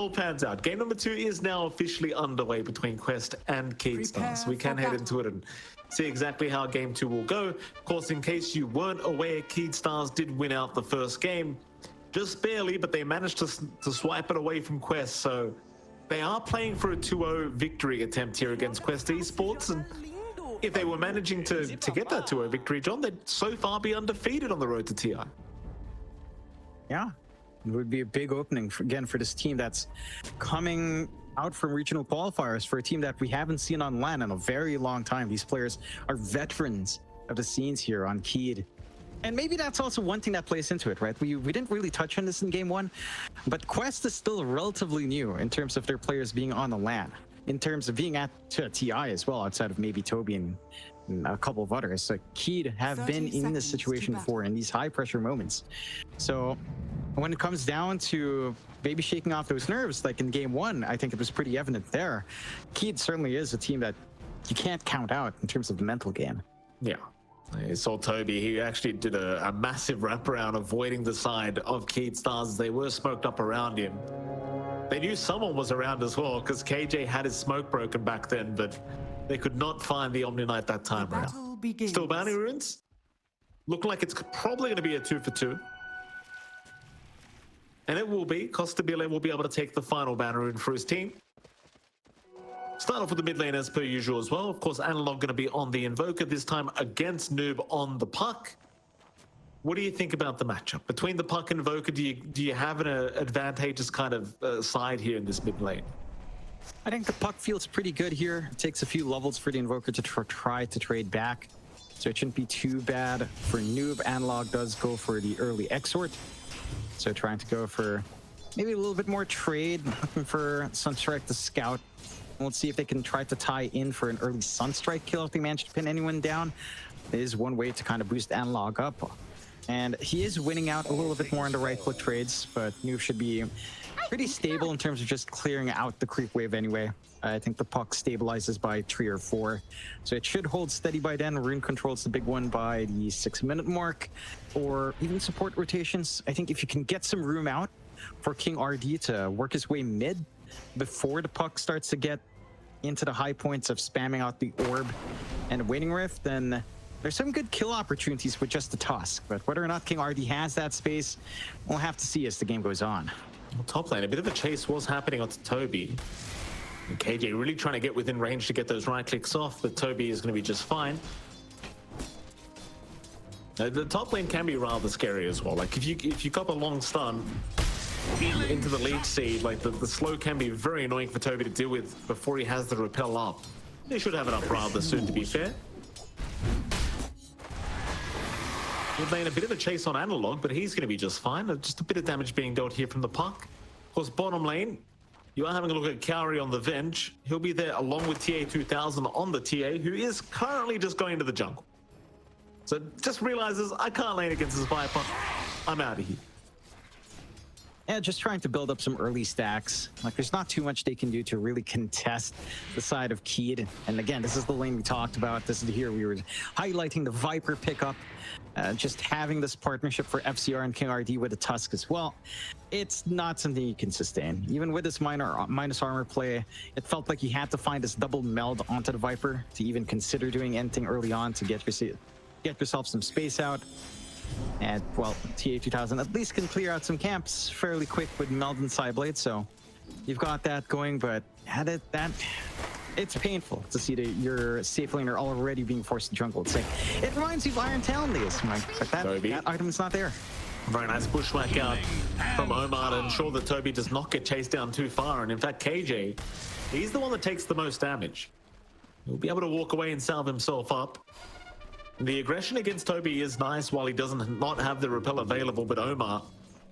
all pans out. Game number 2 is now officially underway between Quest and Kingrd. So we can head into it and see exactly how game 2 will go. Of course, in case you weren't aware, Kingrd did win out the first game. Just barely, but they managed to swipe it away from Quest. So they are playing for a 2-0 victory attempt here against Quest Esports. And if they were managing to get that 2-0 victory, John, they'd so far be undefeated on the road to TI. Yeah, it would be a big opening, again, for this team that's coming out from regional qualifiers, for a team that we haven't seen on LAN in a very long time. These players are veterans of the scenes here on Kingrd. And maybe that's also one thing that plays into it, right? We didn't really touch on this in game 1, but Quest is still relatively new in terms of their players being on the LAN, in terms of being at TI as well, outside of maybe Tobi and a couple of others. So Kingrd have been in this situation before, in these high pressure moments. So when it comes down to maybe shaking off those nerves, like in game 1, I think it was pretty evident there. Kingrd certainly is a team that you can't count out in terms of the mental game. Yeah. I saw Tobi, he actually did a massive wraparound avoiding the side of Kingrd as they were smoked up around him. They knew someone was around as well because KJ had his smoke broken back then, but they could not find the Omni Knight that time around. Still bounty runes? Look like it's probably going to be a 2 for 2. And it will be. Costabile will be able to take the final bounty rune for his team. Start off with the mid lane as per usual as well. Of course, Analog going to be on the Invoker, this time against Noob on the Puck. What do you think about the matchup? Between the Puck and Invoker, do you have an advantageous kind of side here in this mid lane? I think the Puck feels pretty good here. It takes a few levels for the Invoker to try to trade back, so it shouldn't be too bad. For Noob, Analog does go for the early Exort, so trying to go for maybe a little bit more trade, looking for Sunstrike to scout. Let's see if they can try to tie in for an early Sunstrike kill if they manage to pin anyone down. It is one way to kind of boost Analog up. And he is winning out a little bit more on the right foot trades, but Noob should be pretty stable in terms of just clearing out the creep wave anyway. I think the Puck stabilizes by 3 or 4, so it should hold steady by then. Rune controls the big one by the 6-minute mark, or even support rotations. I think if you can get some room out for Kingrd to work his way mid before the Puck starts to get into the high points of spamming out the orb and Waning Rift, then there's some good kill opportunities with just the Tusk. But whether or not Kingrd has that space, we'll have to see as the game goes on. Well, top lane, a bit of a chase was happening onto Tobi. And KJ really trying to get within range to get those right clicks off, but Tobi is going to be just fine. The top lane can be rather scary as well. Like if you got a long stun into the leech seed, like the slow can be very annoying for Tobi to deal with before he has the repel up. They should have it up rather soon, to be fair. Mid lane, a bit of a chase on Analog, but he's going to be just fine. Just a bit of damage being dealt here from the Puck. Of course, bottom lane, you are having a look at Kaori on the Venge. He'll be there along with TA2000 on the TA, who is currently just going to the jungle. So just realizes, I can't lane against this Viper. I'm out of here. Yeah, just trying to build up some early stacks. Like, there's not too much they can do to really contest the side of Kingrd. And again, this is the lane we talked about. This is here we were highlighting the Viper pickup. Just having this partnership for FCR and Kingrd with a Tusk as well. It's not something you can sustain. Even with this minus armor play, it felt like you had to find this double meld onto the Viper to even consider doing anything early on to get yourself some space out. And, well, TA2000 at least can clear out some camps fairly quick with Meld and Psyblade, so you've got that going, but it's painful to see your safe laner already being forced to jungle. It's like, it reminds me of Iron Talon days, but that item is not there. Very nice bushwhack out from OmaR to ensure that Tobi does not get chased down too far, and in fact, KJ, he's the one that takes the most damage. He'll be able to walk away and salve himself up. The aggression against Tobi is nice while he doesn't not have the repel available, but OmaR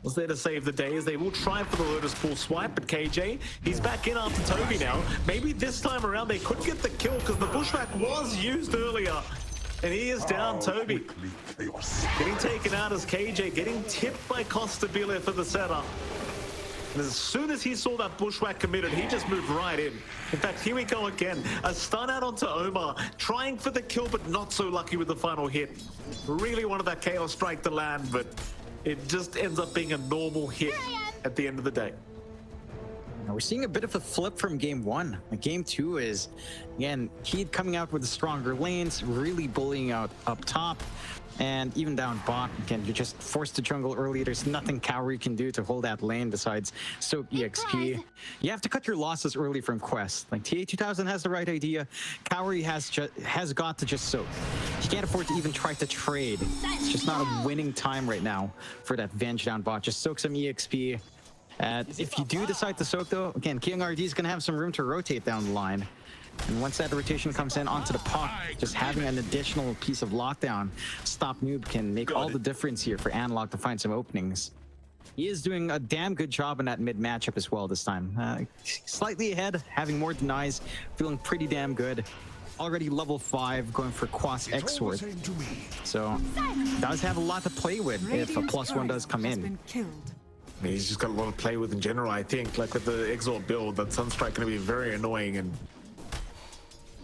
was there to save the day as they will try for the Lotus Pool swipe, but KJ, he's back in after Tobi now. Maybe this time around they could get the kill because the bushwhack was used earlier. And he is down, Tobi. Getting taken out as KJ, getting tipped by Costabile for the setup. And as soon as he saw that bushwhack committed, he just moved right in. In fact, here we go again. A stun out onto OmaR, trying for the kill, but not so lucky with the final hit. Really wanted that Chaos Strike to land, but it just ends up being a normal hit at the end of the day. Now we're seeing a bit of a flip from game one. Game two is, again, Kingrd coming out with the stronger lanes, really bullying out up top, and even down bot. Again, you're just forced to jungle early. There's nothing kaori can do to hold that lane besides soak EXP. You have to cut your losses early from quests. Like TA2000 has the right idea. Kaori has got to just soak. He can't afford to even try to trade. It's just not a winning time right now for that Venge down bot. Just soak some EXP. If you do decide to soak though, again, Kingrd is going to have some room to rotate down the line. And once that rotation comes in onto the puck, just having an additional piece of lockdown stop noob can make all the difference here for Analog to find some openings. He is doing a damn good job in that mid matchup as well this time. Slightly ahead, having more denies, feeling pretty damn good. Already level 5, going for Quas X-Sword. So, does have a lot to play with if a +1 does come in. He's just got a lot to play with in general, I think. Like with the Exort build, that Sunstrike going to be very annoying. And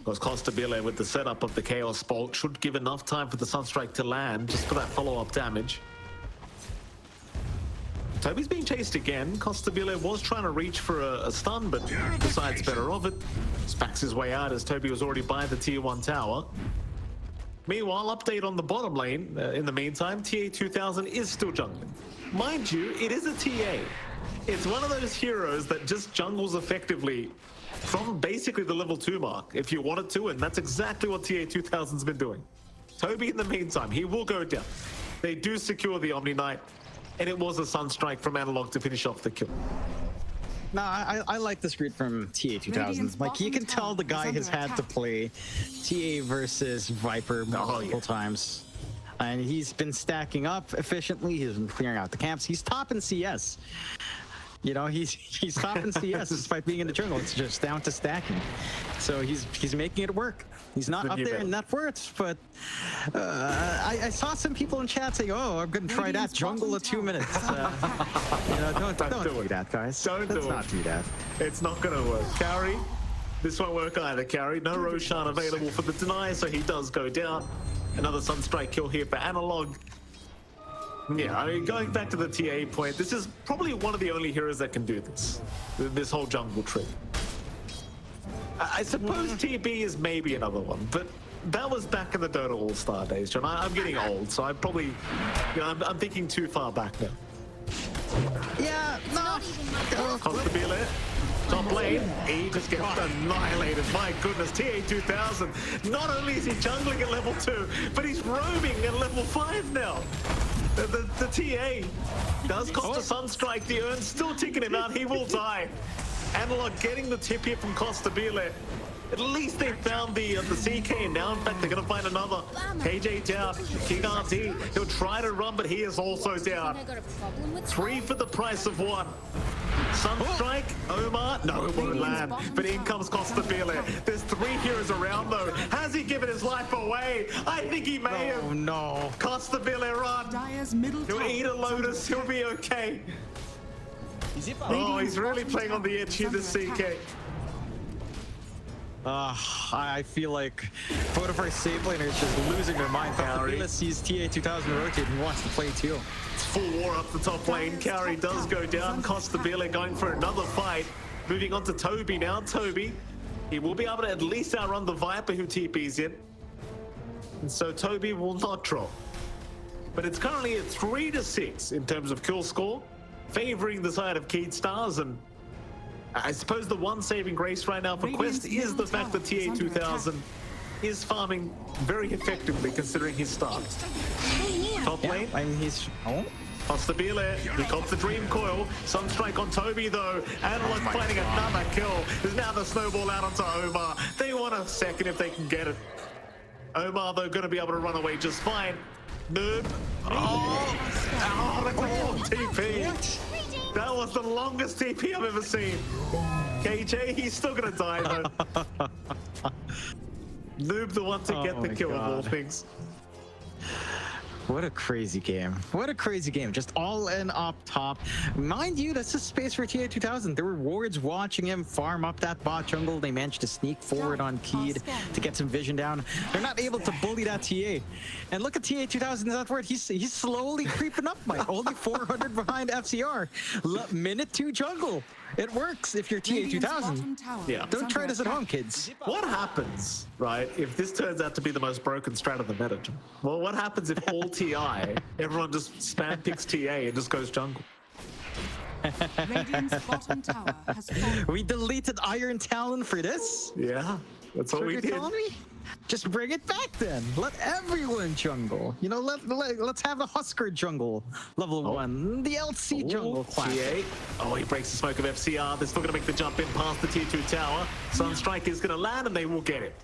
because Costabile with the setup of the Chaos Bolt should give enough time for the Sunstrike to land, just for that follow-up damage. Tobi's being chased again. Costabile was trying to reach for a stun, but decides better of it. Backs his way out as Tobi was already by the tier 1 tower. Meanwhile, update on the bottom lane. In the meantime, TA2000 is still jungling. Mind you, it is a TA. It's one of those heroes that just jungles effectively from basically the level 2 mark, if you wanted to, and that's exactly what TA2000's been doing. Tobi, in the meantime, he will go down. They do secure the Omni Knight, and it was a Sunstrike from Analog to finish off the kill. No, I like this read from TA2000. Like, you can tell the guy has had to play TA versus Viper multiple times. And he's been stacking up efficiently. He's been clearing out the camps. He's top in CS. You know, he's top in CS despite being in the jungle. It's just down to stacking. So he's making it work. He's not up there in net worth, but I saw some people in chat saying, "Oh, I'm going to try that jungle at 2 minutes." You know, don't do that, guys. Let's not do that. It's not going to work. Kaori, this won't work either. Kaori, no Roshan available for the deny, so he does go down. Another Sunstrike kill here for Analog. Yeah, I mean, going back to the TA point, this is probably one of the only heroes that can do this whole jungle trick. I suppose TB is maybe another one, but that was back in the Dota All-Star days, John. I'm getting old, so I'm probably, you know, I'm thinking too far back now. Yeah, no. Costabile, top lane, he just gets annihilated. My goodness, TA2000, not only is he jungling at level 2, but he's roaming at level 5 now. The TA does cost a Sunstrike. The Urn's still ticking him out. He will die. Analog getting the tip here from Costabile. At least they found the CK, and now in fact they're gonna find another. KJ down, Kingrd, he'll try to run, but he is also down. 3 for the price of 1. Sunstrike, OmaR, no, it won't land, but in comes Costabile. There's 3 heroes around though. Has he given his life away? I think he may have. Oh no. Costabile, run. He'll eat a Lotus, he'll be okay. Oh, he's really playing on the edge here, this CK. I feel like both of our save laners just losing their mind. Costabile sees TA2000 rotate and wants to play too. It's full war up the top lane. Kaori does go down. Costabile going for another fight. Moving on to Tobi now. Tobi, he will be able to at least outrun the Viper who TP's in. And so Tobi will not drop. But it's currently a 3-6 in terms of kill score, favoring the side of Kingrd Stars. And I suppose the one saving grace right now for Quest is the fact that TA2000 is farming very effectively considering his start. Top lane. I mean, he's... Oh? Costabile, he got the Dream Coil. Sunstrike on Tobi though. Analog finding another kill. There's now the snowball out onto OmaR. They want a second if they can get it. OmaR though gonna be able to run away just fine. Noob. Oh, that's a long TP. That was the longest TP I've ever seen. KJ, he's still gonna die though. Noob the one to get the kill of all things. What a crazy game. What a crazy game. Just all in up top. Mind you, that's a space for TA2000. There were wards watching him farm up that bot jungle. They managed to sneak forward on Kingrd to get some vision down. They're not able to bully that TA. And look at TA2000's net worth. He's slowly creeping up, Mike. Only 400 behind FCR. Minute 2 jungle. It works if you're TA2000. Yeah. Don't try this at home, kids. What happens, right, if this turns out to be the most broken strat of the meta? Well, what happens if all TI, everyone just spam picks TA and just goes jungle? Radiant's bottom tower has fallen. We deleted Iron Talon for this? Yeah, that's what we You're did. telling me? Just bring it back then. Let everyone jungle. You know, let's have a Husker jungle level 1. The LC jungle class. TA. Oh, he breaks the smoke of FCR. They're still going to make the jump in past the tier 2 tower. Sunstrike is going to land and they will get it.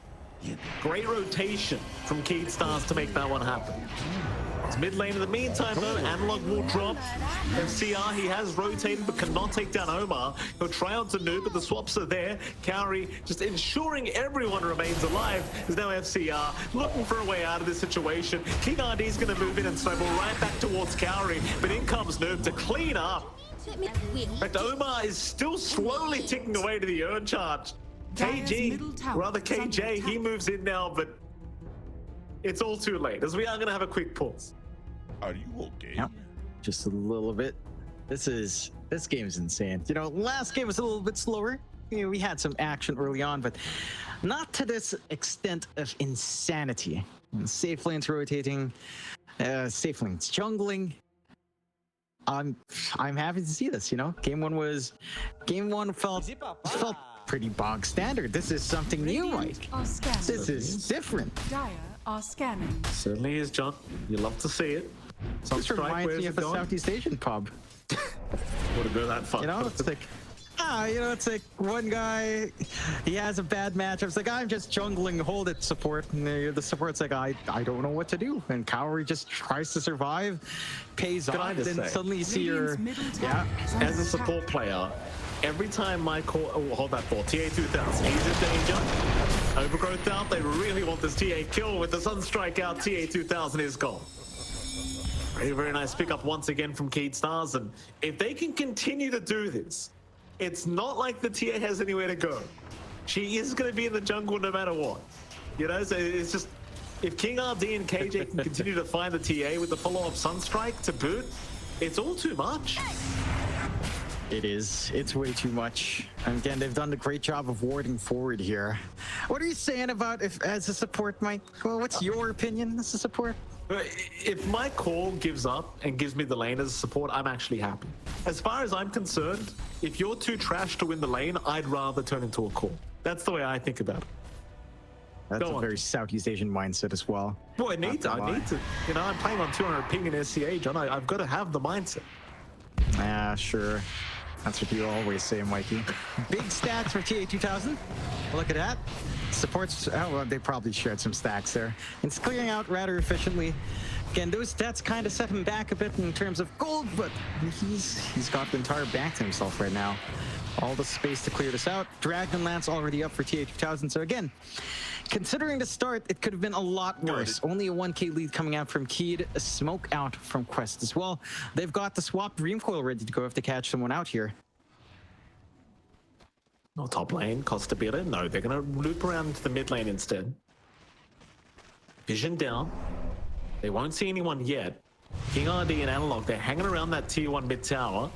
Great rotation from Kingrd to make that one happen. It's mid lane in the meantime though, Analog will drop. FCR, he has rotated but cannot take down OmaR. He'll try on to Noob, but the swaps are there. Kaori just ensuring everyone remains alive. There's now FCR looking for a way out of this situation. Kingrd is going to move in and snowball right back towards Kaori, but in comes Noob to clean up. In fact, OmaR is still slowly ticking away to the urn charge. KJ, he moves in now, but it's all too late, as we are going to have a quick pause. Are you okay? Yep. Just a little bit. This game is insane. You know, last game was a little bit slower. You know, we had some action early on, but not to this extent of insanity. Safe lanes rotating, safe lanes jungling. I'm happy to see this. You know, game one felt pretty bog standard. This is something new, Mike. This is different. Dire are scanning. Certainly is, John. You love to see it. This reminds me of a Southeast Asian pub. Wouldn't go that far. You know, it's like, it's like one guy, he has a bad match. I was like, I'm just jungling, hold it, support. And the support's like, I don't know what to do. And Kaori just tries to survive, pays off, then suddenly you see your, as a support player, every time my call, hold that thought, TA2000, he's in danger. Overgrowth out, they really want this TA kill. With the Sunstrike out, TA2000 is gone. Very, very nice pickup once again from Kingrd. And if they can continue to do this, it's not like the TA has anywhere to go. She is going to be in the jungle no matter what. You know, so it's just, if Kingrd and KJ can continue to find the TA with the follow-up Sunstrike to boot, it's all too much. It is. It's way too much. And again, they've done a great job of warding forward here. What are you saying about as a support, Mike? Well, what's your opinion as a support? If my call gives up and gives me the lane as a support, I'm actually happy. As far as I'm concerned, if you're too trash to win the lane, I'd rather turn into a call. That's the way I think about it. That's a very Southeast Asian mindset as well. Well, I need to. You know, I'm playing on 200 ping in SCA, John. I've got to have the mindset. Sure. That's what you always say, Mikey. Big stats for TA2000. Look at that. Supports, well, they probably shared some stacks there. It's clearing out rather efficiently. Again, those stats kind of set him back a bit in terms of gold, but he's got the entire bank to himself right now. All the space to clear this out. Dragon Lance already up for TA2000. So again, considering the start, it could have been a lot worse. Only a 1k lead coming out from Kingrd, a smoke out from Quest as well. They've got the swap Dream Coil ready to go if they catch someone out here. No top lane, Costabile. No, they're going to loop around to the mid lane instead. Vision down. They won't see anyone yet. Kingrd and Analog, they're hanging around that tier 1 mid tower.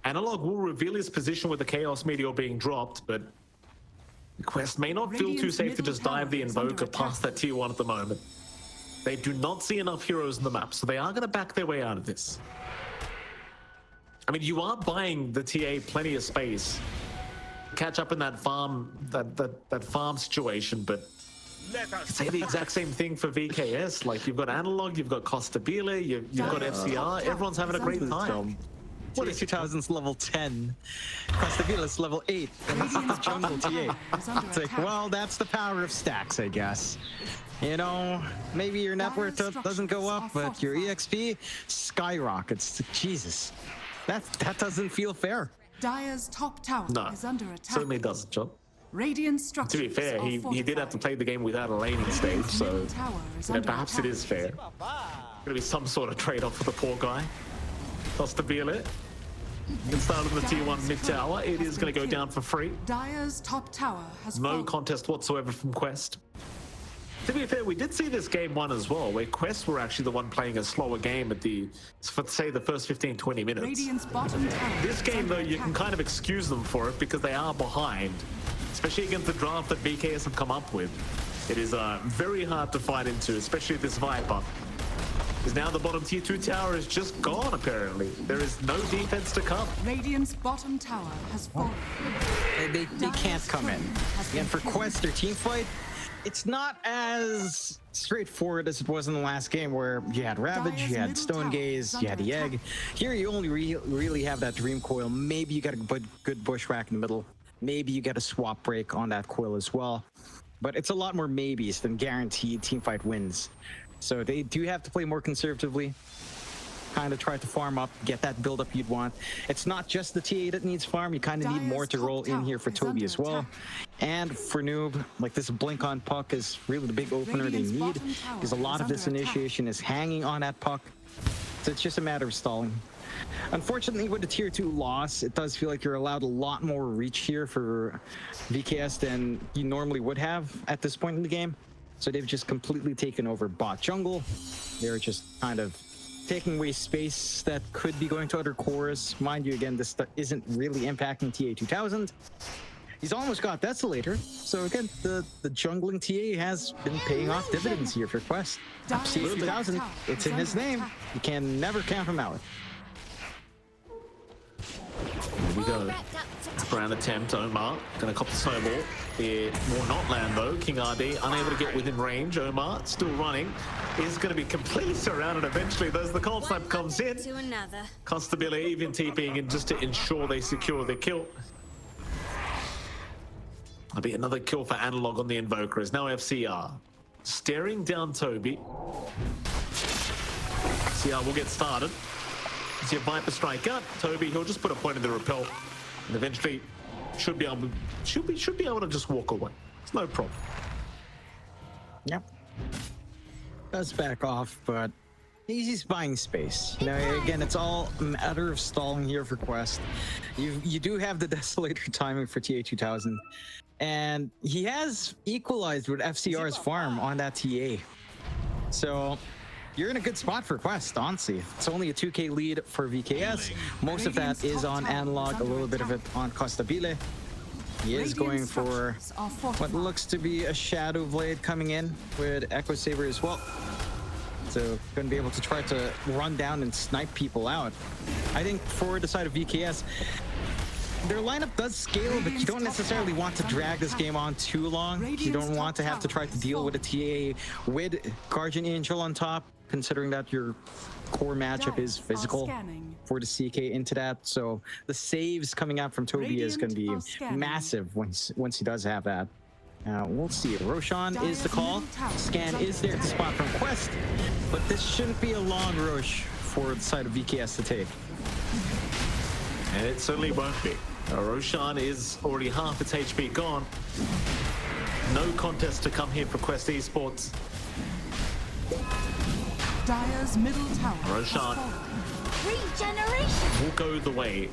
Analog will reveal his position with the Chaos Meteor being dropped, but Quest may not feel too safe to just dive the Invoker past that tier 1 at the moment. They do not see enough heroes in the map, so they are going to back their way out of this. I mean, you are buying the TA plenty of space. Catch up in that farm, that farm situation, but I could say the exact same thing for VKS. Like, you've got Analog, you've got Costabile, you've got FCR, everyone's having a great time. What is 2000's level 10? Costabile's level 8, and this is the jungle TA. It's like, well, that's the power of stacks, I guess. You know, maybe your net worth doesn't go up, but your EXP skyrockets. Jesus, that doesn't feel fair. Dire's top tower is under attack. Certainly doesn't, John. Radiant structures. To be fair, he did have to play the game without a laning stage, so perhaps it is fair. Gonna be some sort of trade-off for the poor guy. Costabile. Instead of the tier 1 mid tower, it is going to go down for free. Dire's top tower has no contest whatsoever from Quest. To be fair, we did see this game one as well, where Quest were actually the one playing a slower game at for say the first 15-20 minutes. Radiant's bottom tower This is game under though, you attack. can kind of excuse them for it because they are behind, especially against the draft that VKS have come up with. It is very hard to fight into, especially this Viper. Because now the bottom tier 2 tower is just gone, apparently. There is no defense to come. Radiant's bottom tower has fallen. They can't come in. Has And for been Quest, their team fight, it's not as straightforward as it was in the last game where you had Ravage, you had Stone Gaze, you had the Egg. Here you only really have that Dream Coil. Maybe you got a good Bushwhack in the middle. Maybe you get a swap break on that coil as well. But it's a lot more maybes than guaranteed team fight wins. So they do have to play more conservatively. Kind of try to farm up, get that build up you'd want. It's not just the TA that needs farm, you kind of need more to roll in here for Tobi as well. And for Noob, like this blink on puck is really the big opener they need, because a lot of this initiation is hanging on that puck. So it's just a matter of stalling. Unfortunately, with the tier 2 loss, it does feel like you're allowed a lot more reach here for VKS than you normally would have at this point in the game. So they've just completely taken over bot jungle. They're just kind of taking away space that could be going to other cores. Mind you, again, this isn't really impacting TA2000. He's almost got Desolator. So again, the jungling TA has been paying off dividends here for Quest. TA2000, it's in his name. You can never count him out. Here we go. Wraparound attempt, OmaR. Gonna cop the snowball. It will not land though. Kingrd unable to get within range. OmaR still running. Is gonna be completely surrounded eventually. There's the cold snap comes in. Costabile even TPing in just to ensure they secure the kill. That'll be another kill for Analog on the Invoker as now FCR. Staring down Tobi. CR will get started. See a Viper strike out. Tobi, he'll just put a point in the repel. And eventually should be able to just walk away. It's no problem. Yep. Does back off, but he's buying space. You know, again, it's all a matter of stalling here for Quest. You do have the Desolator timing for TA2000. And he has equalized with FCR's farm on that TA. So you're in a good spot for Quest, honestly. It's only a 2k lead for VKS. Most of that is on Analog, a little bit of it on Costabile. He is going for what looks to be a Shadow Blade coming in with Echo Saber as well. So going to be able to try to run down and snipe people out. I think for the side of VKS, their lineup does scale, but you don't necessarily want to drag this game on too long. You don't want to have to try to deal with a TA with Guardian Angel on top, considering that your core matchup is physical for the CK into that. So the saves coming out from Tobi is going to be massive once he does have that. We'll see. Roshan is the call. Scan is there to spot from Quest, but this shouldn't be a long rush for the side of VKS to take. And it certainly won't be. Roshan is already half its HP gone. No contest to come here for Quest Esports. Dire's middle tower. Roshan Regeneration will go the way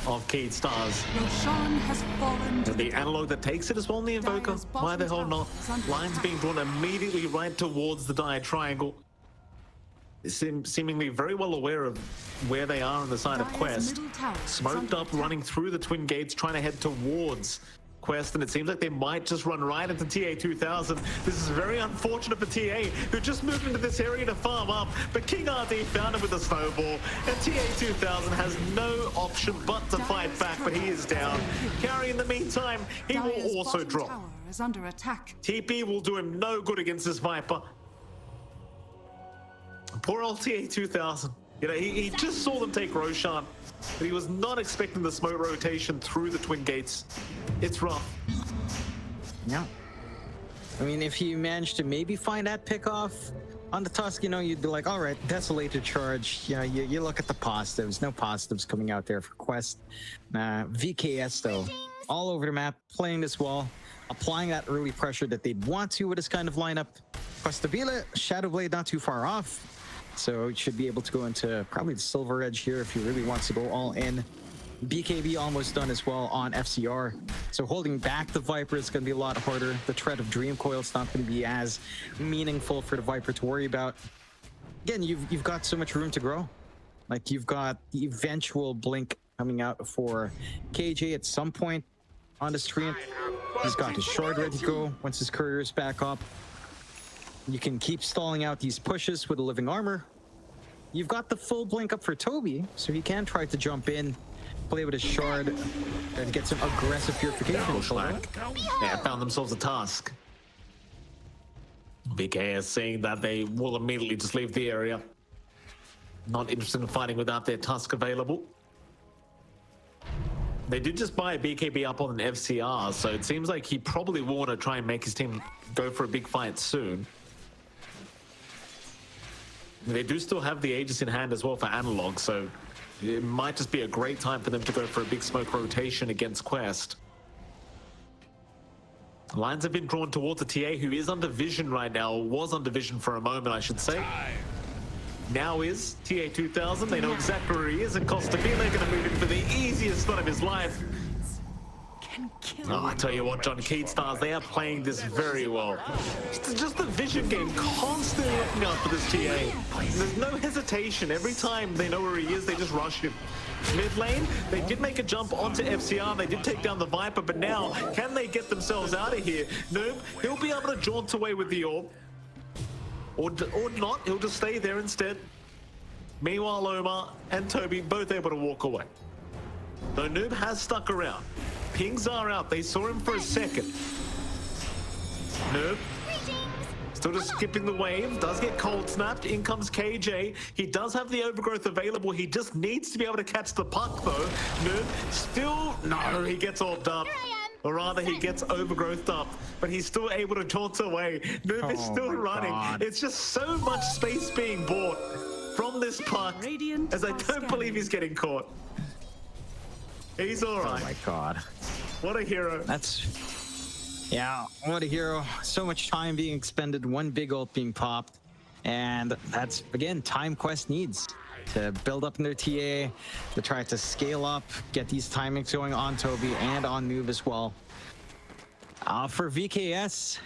of Keyed Stars. Roshan has fallen to The Analog that takes it as well in the Invoker. Why the hell not? Lines being drawn immediately right towards the Dire Triangle. Seemingly very well aware of where they are on the side of Quest. Smoked up, running through the twin gates, trying to head towards Quest, and it seems like they might just run right into TA2000. This is very unfortunate for TA, who just moved into this area to farm up, but Kingrd found him with a snowball, and TA2000 has no option but to fight back, but he is down. Kaori, in the meantime, he will also drop. Is under attack. TP will do him no good against this Viper. Poor old TA2000. You know, he just saw them take Roshan, but he was not expecting the smoke rotation through the twin gates. It's rough. Yeah. I mean, if you manage to maybe find that pick off on the Tusk, you know, you'd be like, all right, Desolator charge. Yeah, you look at the positives. No positives coming out there for Quest. VKS, though, all over the map, playing this well, applying that early pressure that they'd want to with this kind of lineup. Costabile, Shadow Blade not too far off. So it should be able to go into probably the Silver Edge here if he really wants to go all in. BKB almost done as well on FCR. So So holding back the Viper is going to be a lot harder. The threat of Dream Coil is not going to be as meaningful for the Viper to worry about. Again, you've got so much room to grow. Like, you've got the eventual blink coming out for KJ at some point on the stream. He's got his shard ready to go once his courier is back up. You can keep stalling out these pushes with a living armor. You've got the full blink up for Tobi, so he can try to jump in, play with his shard, and get some aggressive purification. Yeah, found themselves a task. BK is saying that they will immediately just leave the area. Not interested in fighting without their task available. They did just buy a BKB up on an FCR, so it seems like he probably will want to try and make his team go for a big fight soon. They do still have the Aegis in hand as well for Analog, so it might just be a great time for them to go for a big smoke rotation against Quest. Lines have been drawn towards the TA, who is under vision right now, was under vision for a moment, I should say. Now is TA 2000. They know exactly where he is, and Costabile going to move in for the easiest spot of his life. Oh, I tell you what, John Keatstars, they are playing this very well. Just the vision game, constantly looking out for this TA. There's no hesitation. Every time they know where he is, they just rush him. Mid lane, they did make a jump onto FCR. They did take down the Viper, but now, can they get themselves out of here? Noob, he'll be able to jaunt away with the orb. Or not, he'll just stay there instead. Meanwhile, OmaR and Tobi both able to walk away. Though Noob has stuck around. Pings are out, they saw him for a second. Noob, still just skipping the wave, does get cold snapped. In comes KJ. He does have the overgrowth available. He just needs to be able to catch the puck though. Noob, still, no, he gets orbed up. Or rather, he gets overgrowthed up, but he's still able to jaunt away. Noob is still running. God. It's just so much space being bought from this puck, as I don't believe he's getting caught. He's all right. Oh my God. What a hero. Yeah, what a hero. So much time being expended, one big ult being popped. And that's, again, time Quest needs to build up in their TA, to try to scale up, get these timings going on Tobi and on Noob as well. For VKS,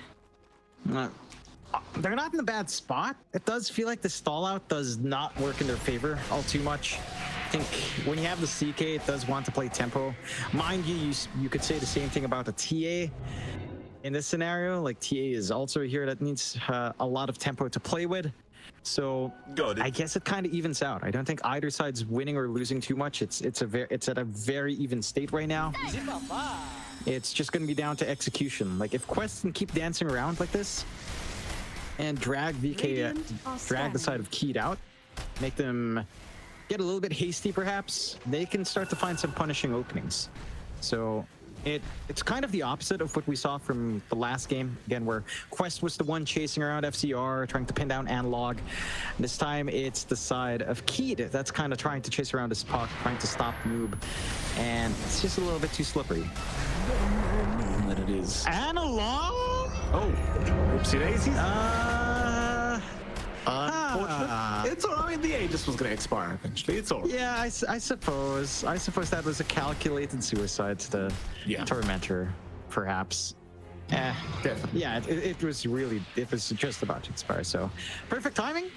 they're not in a bad spot. It does feel like the stall out does not work in their favor all too much. I think when you have the CK, it does want to play tempo. Mind you, you could say the same thing about a TA. In this scenario, like TA is also here that needs a lot of tempo to play with. So I guess it kind of evens out. I don't think either side's winning or losing too much. It's at a very even state right now. It's just going to be down to execution. Like if Quest can keep dancing around like this and drag VK, drag the side of Keyed out, make them get a little bit hasty perhaps, they can start to find some punishing openings. So it's kind of the opposite of what we saw from the last game, again, where Quest was the one chasing around FCR, trying to pin down Analog. This time, it's the side of Keyed that's kind of trying to chase around his puck, trying to stop Noob, and it's just a little bit too slippery. And it is. Analog? Oh, oopsie daisies. Unfortunate. It's all right. I mean, the Aegis was going to expire eventually. It's all right. Yeah, I suppose. I suppose that was a calculated suicide to the Tormentor, perhaps. Definitely. Yeah, it was just about to expire, so perfect timing.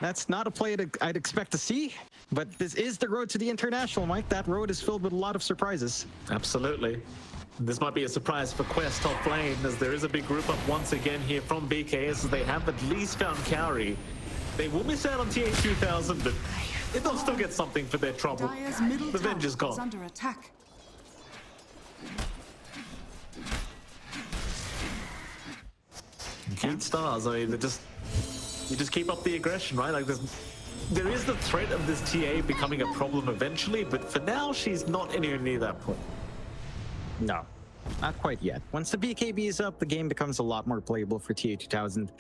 That's not a play I'd expect to see, but this is the road to the international, Mike. That road is filled with a lot of surprises. Absolutely. This might be a surprise for Quest top lane, as there is a big group up once again here from BKS, as they have at least found kaori. They will miss out on TA 2000, but they'll still get something for their trouble. The Venge is gone. Under attack. Keatstars, I mean, you just keep up the aggression, right? Like there is the threat of this TA becoming a problem eventually, but for now, she's not anywhere near that point. No, not quite yet. Once the BKB is up, the game becomes a lot more playable for TA 2000.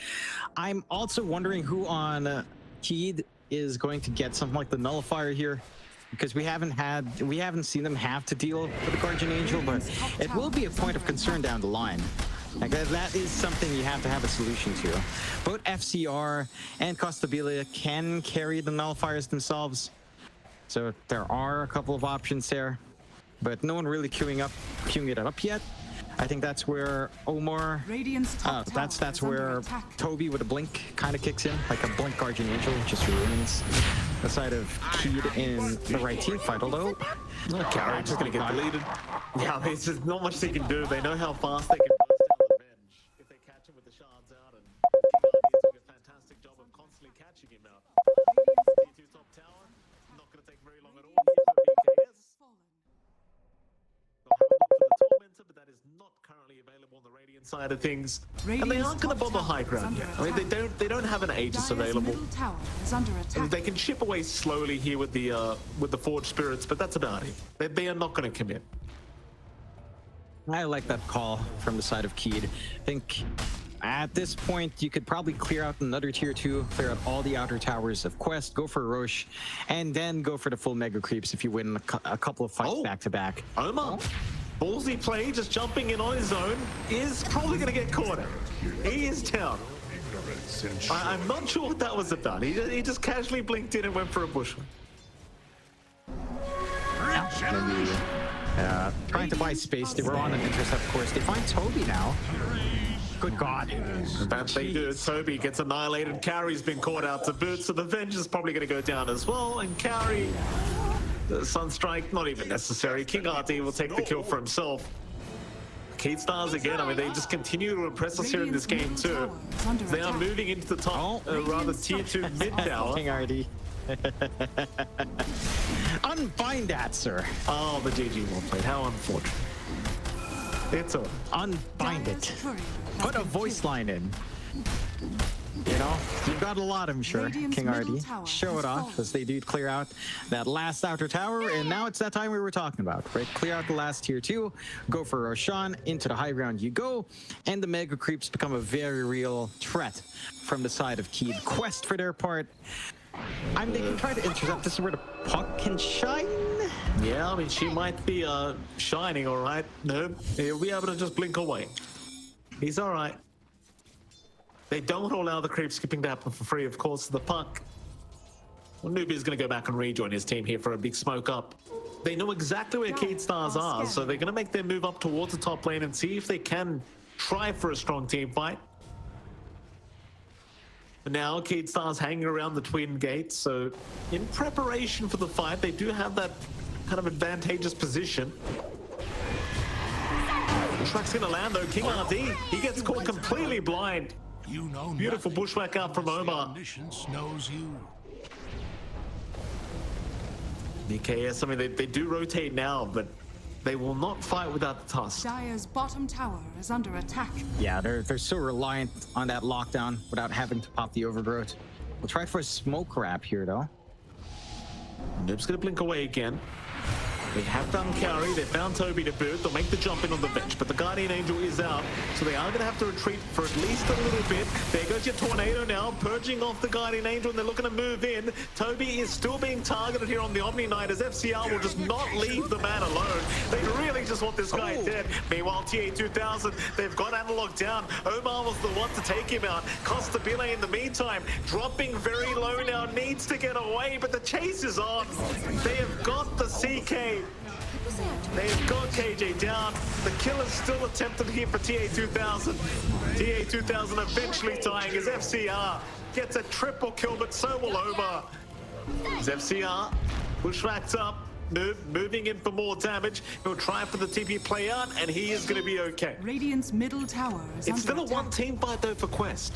I'm also wondering who on Keyed is going to get something like the Nullifier here, because we haven't seen them have to deal with the Guardian Angel, but it will be a point of concern down the line. Like that is something you have to have a solution to. Both FCR and Costabile can carry the Nullifiers themselves, so there are a couple of options there. but no one really queuing it up yet. I think that's where OmaR, Radiant's top tower that's is under where attack. Tobi with a blink kind of kicks in, like a blink Guardian Angel just ruins the side of Keed in the right team fight, although Kaori just gonna get deleted. Yeah, there's just not much they can do. They know how fast they can burst down the bench if they catch him with the shards out, and Kingrd is doing a fantastic job of constantly catching him out. T2 top tower, not gonna take very long at all here for BKS. They'll have a look for the Tormentor, but that is not currently available on the Radiant side of things. And they aren't gonna bother high ground yet. I mean, they don't have an Aegis Dire's available. middle tower is under attack. They can chip away slowly here with the Forged Spirits, but that's about it. They are not going to commit. I like that call from the side of Keed. I think at this point you could probably clear out another tier 2, clear out all the outer towers of Quest, go for Roche, and then go for the full mega creeps if you win a couple of fights back to back. OmaR, ballsy play, just jumping in on his own, is probably going to get caught out. He is down. I'm not sure what that was about. He just casually blinked in and went for a bushwhack. Trying to buy space. They were on an intercept course. They find Tobi now. Good God. That they do. Tobi gets annihilated. Kaori's been caught out to boot, so the Venge is probably going to go down as well. And Kaori, the Sunstrike, not even necessary. Kingrd will take the kill for himself. Keed Stars again, I mean, they just continue to impress us here in this game too. They are moving into the top, rather tier 2 mid tower. Kingrd. Unbind that, sir. Oh, the GG well played. How unfortunate. It's over. Unbind it. Put a voice line in. You know, you've got a lot, I'm sure. Kingrd. Show it off as they do clear out that last outer tower, and now it's that time we were talking about, right? Clear out the last tier 2, go for Roshan, into the high ground you go, and the mega creeps become a very real threat from the side of Keed. Quest, for their part, they can try to intercept. This is where the puck can shine. Yeah, I mean, she might be shining, all right. No, he'll be able to just blink away. He's all right. They don't allow the creep skipping to happen for free, of course. The puck. Well, Noob is going to go back and rejoin his team here for a big smoke up. They know exactly where Keed Stars are, so they're going to make their move up towards the top lane and see if they can try for a strong team fight. But now Keed Stars hanging around the twin gates, so in preparation for the fight, they do have that kind of advantageous position. Bushwhack's going to land though. Kingrd, he gets caught completely blind. You know Beautiful bushwhack out from OmaR. Knows you. BKS, I mean, they do rotate now, but they will not fight without the tusk. Dire's bottom tower is under attack. Yeah, they're so reliant on that lockdown without having to pop the overgrowth. We'll try for a smoke wrap here, though. Noob's gonna blink away again. They have found Kaori, they found Tobi to boot, they'll make the jump in on the bench, but the Guardian Angel is out, so they are going to have to retreat for at least a little bit. There goes your Tornado now, purging off the Guardian Angel, and they're looking to move in. Tobi is still being targeted here on the Omni Knight, as FCR will just not leave the man alone. They really just want this guy dead. Meanwhile, TA2000, they've got Analog down. OmaR was the one to take him out. Costabile in the meantime, dropping very low now, needs to get away, but the chase is on. They have got the CK. They've got KJ down. The kill is still attempted here for TA2000. TA2000 eventually dying as FCR gets a triple kill, but so will OmaR. As FCR bushwhacked up, moving in for more damage. He'll try for the TP play out, and he is going to be okay. Radiant's middle tower is It's still under a attack. one-team fight though for Quest.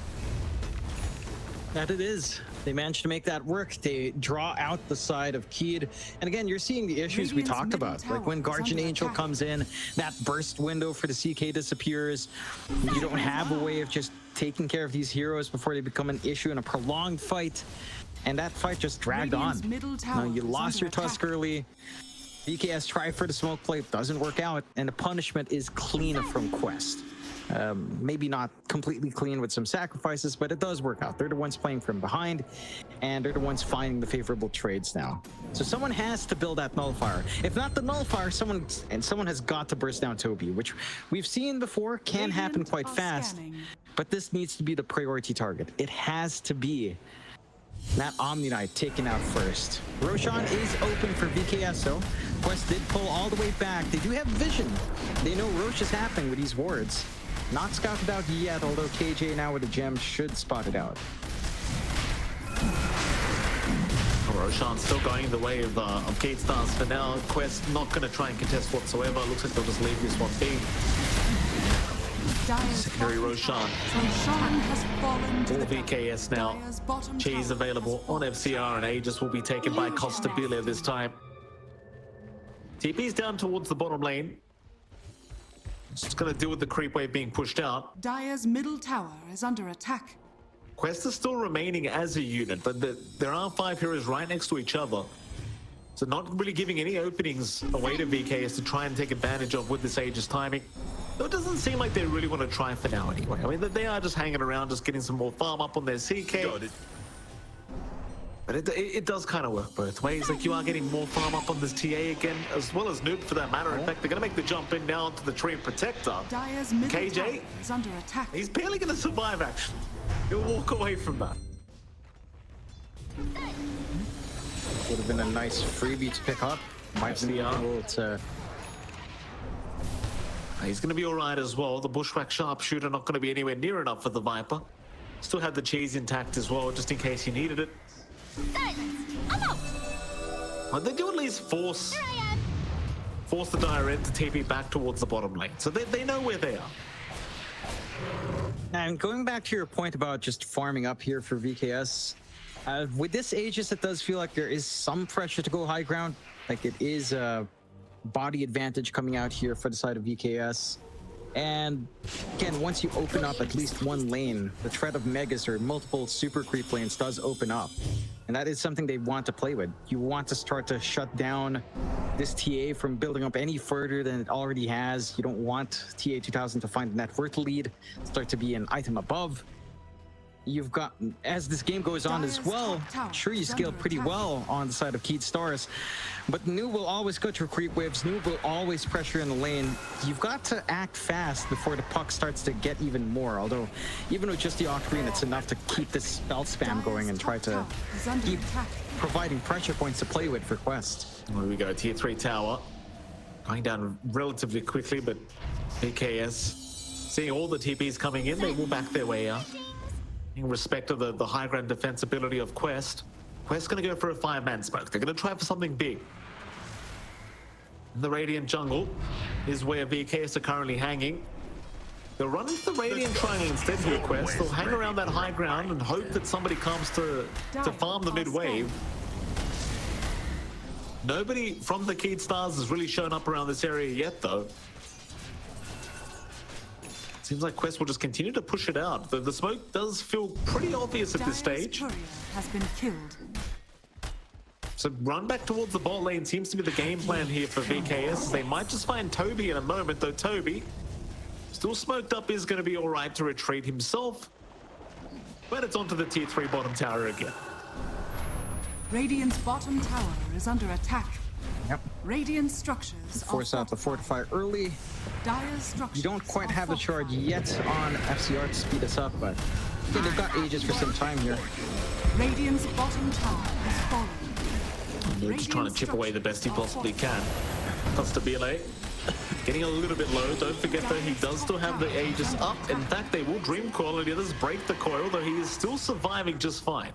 That it is. They managed to make that work. They draw out the side of Keed. And again, you're seeing the issues we Radiant's talked middle about. tower Like when is Guardian under Angel attack. comes in, that burst window for the CK disappears. You don't have a way of just taking care of these heroes before they become an issue in a prolonged fight. And that fight just dragged Radiant's on. middle tower Now, you is lost under your Tusk attack. early. BKS try for the smoke play, doesn't work out. And the punishment is cleaner from Quest. Maybe not completely clean with some sacrifices, but it does work out. They're the ones playing from behind, and they're the ones finding the favorable trades now. So someone has to build that nullifier. If not the nullifier, someone has got to burst down Tobi, which we've seen before can happen Radiant quite are fast. scanning. But this needs to be the priority target. It has to be that Omni Knight taken out first. Roshan is open for BKS though. Quest did pull all the way back. They do have vision. They know Roche is happening with these wards. Not scouted out yet, although KJ now with a gem should spot it out. Roshan still going the way of Gate Stars for now. Quest not going to try and contest whatsoever. Looks like they'll just leave this one be. Secondary Roshan. Roshan has fallen to All the VKS now. Dire's bottom Cheese tower available has on fallen. FCR, and Aegis will be taken by Costabile this time. TP's down towards the bottom lane. Just going to deal with the creep wave being pushed out. Dire's middle tower is under attack. Quest is still remaining as a unit, but there are 5 heroes right next to each other. So not really giving any openings away to VKS to try and take advantage of with this Aegis timing. Though it doesn't seem like they really want to try for now anyway. I mean, they are just hanging around, just getting some more farm up on their CK. But it does kind of work both ways. Like, you are getting more farm up on this TA again, as well as Noob for that matter. In fact, they're going to make the jump in now onto the tree and protector. Dire's middle KJ? tower is under attack. He's barely going to survive, actually. He'll walk away from that. Would have been a nice freebie to pick up. Might be able to... He's going to be all right as well. The Bushwhack Sharpshooter not going to be anywhere near enough for the Viper. Still had the cheese intact as well, just in case he needed it. But they do at least force the Dire End to TP back towards the bottom lane. So they know where they are. And going back to your point about just farming up here for VKS, with this Aegis, it does feel like there is some pressure to go high ground. Like, it is a body advantage coming out here for the side of VKS. And again, once you open up at least one lane, the threat of Megas or multiple super creep lanes does open up. And that is something they want to play with. You want to start to shut down this TA from building up any further than it already has. You don't want TA 2000 to find a net worth lead, start to be an item above. You've got, as this game goes on as well, sure, you scale pretty well on the side of Keyed Stars, but Noob will always go through creep waves. Noob will always pressure in the lane. You've got to act fast before the puck starts to get even more, although even with just the Octarine, it's enough to keep this spell spam going and try to keep providing pressure points to play with for Quest. There we go, tier 3 tower. Going down relatively quickly, but BKS seeing all the TPs coming in, they will back their way out. In respect of the high ground defensibility of Quest, Quest's going to go for a 5-man smoke. They're going to try for something big. The Radiant jungle is where VKS are currently hanging. They'll run into the Radiant triangle instead here, Quest. They'll hang around that high ground and hope that somebody comes to farm the mid wave. Nobody from the Keyed Stars has really shown up around this area yet, though. Seems like Quest will just continue to push it out. The smoke does feel pretty obvious at this stage. Dire's courier has been killed. So run back towards the bot lane seems to be the game plan here for VKS. They might just find Tobi in a moment, though Tobi, still smoked up, is going to be all right to retreat himself. But it's onto the tier 3 bottom tower again. Radiant's bottom tower is under attack. Yep. Radiant structures Force out the fortify early. Dire's structures. You don't quite have the charge yet on FCR to speed us up, but yeah, they've got Aegis for some time here. Radiant's bottom tower has fallen. They're just trying to chip away the best he possibly can. Costabile getting a little bit low. Don't forget though, he does still have the Aegis up. In fact, they will dream coil and the others break the coil, though he is still surviving just fine.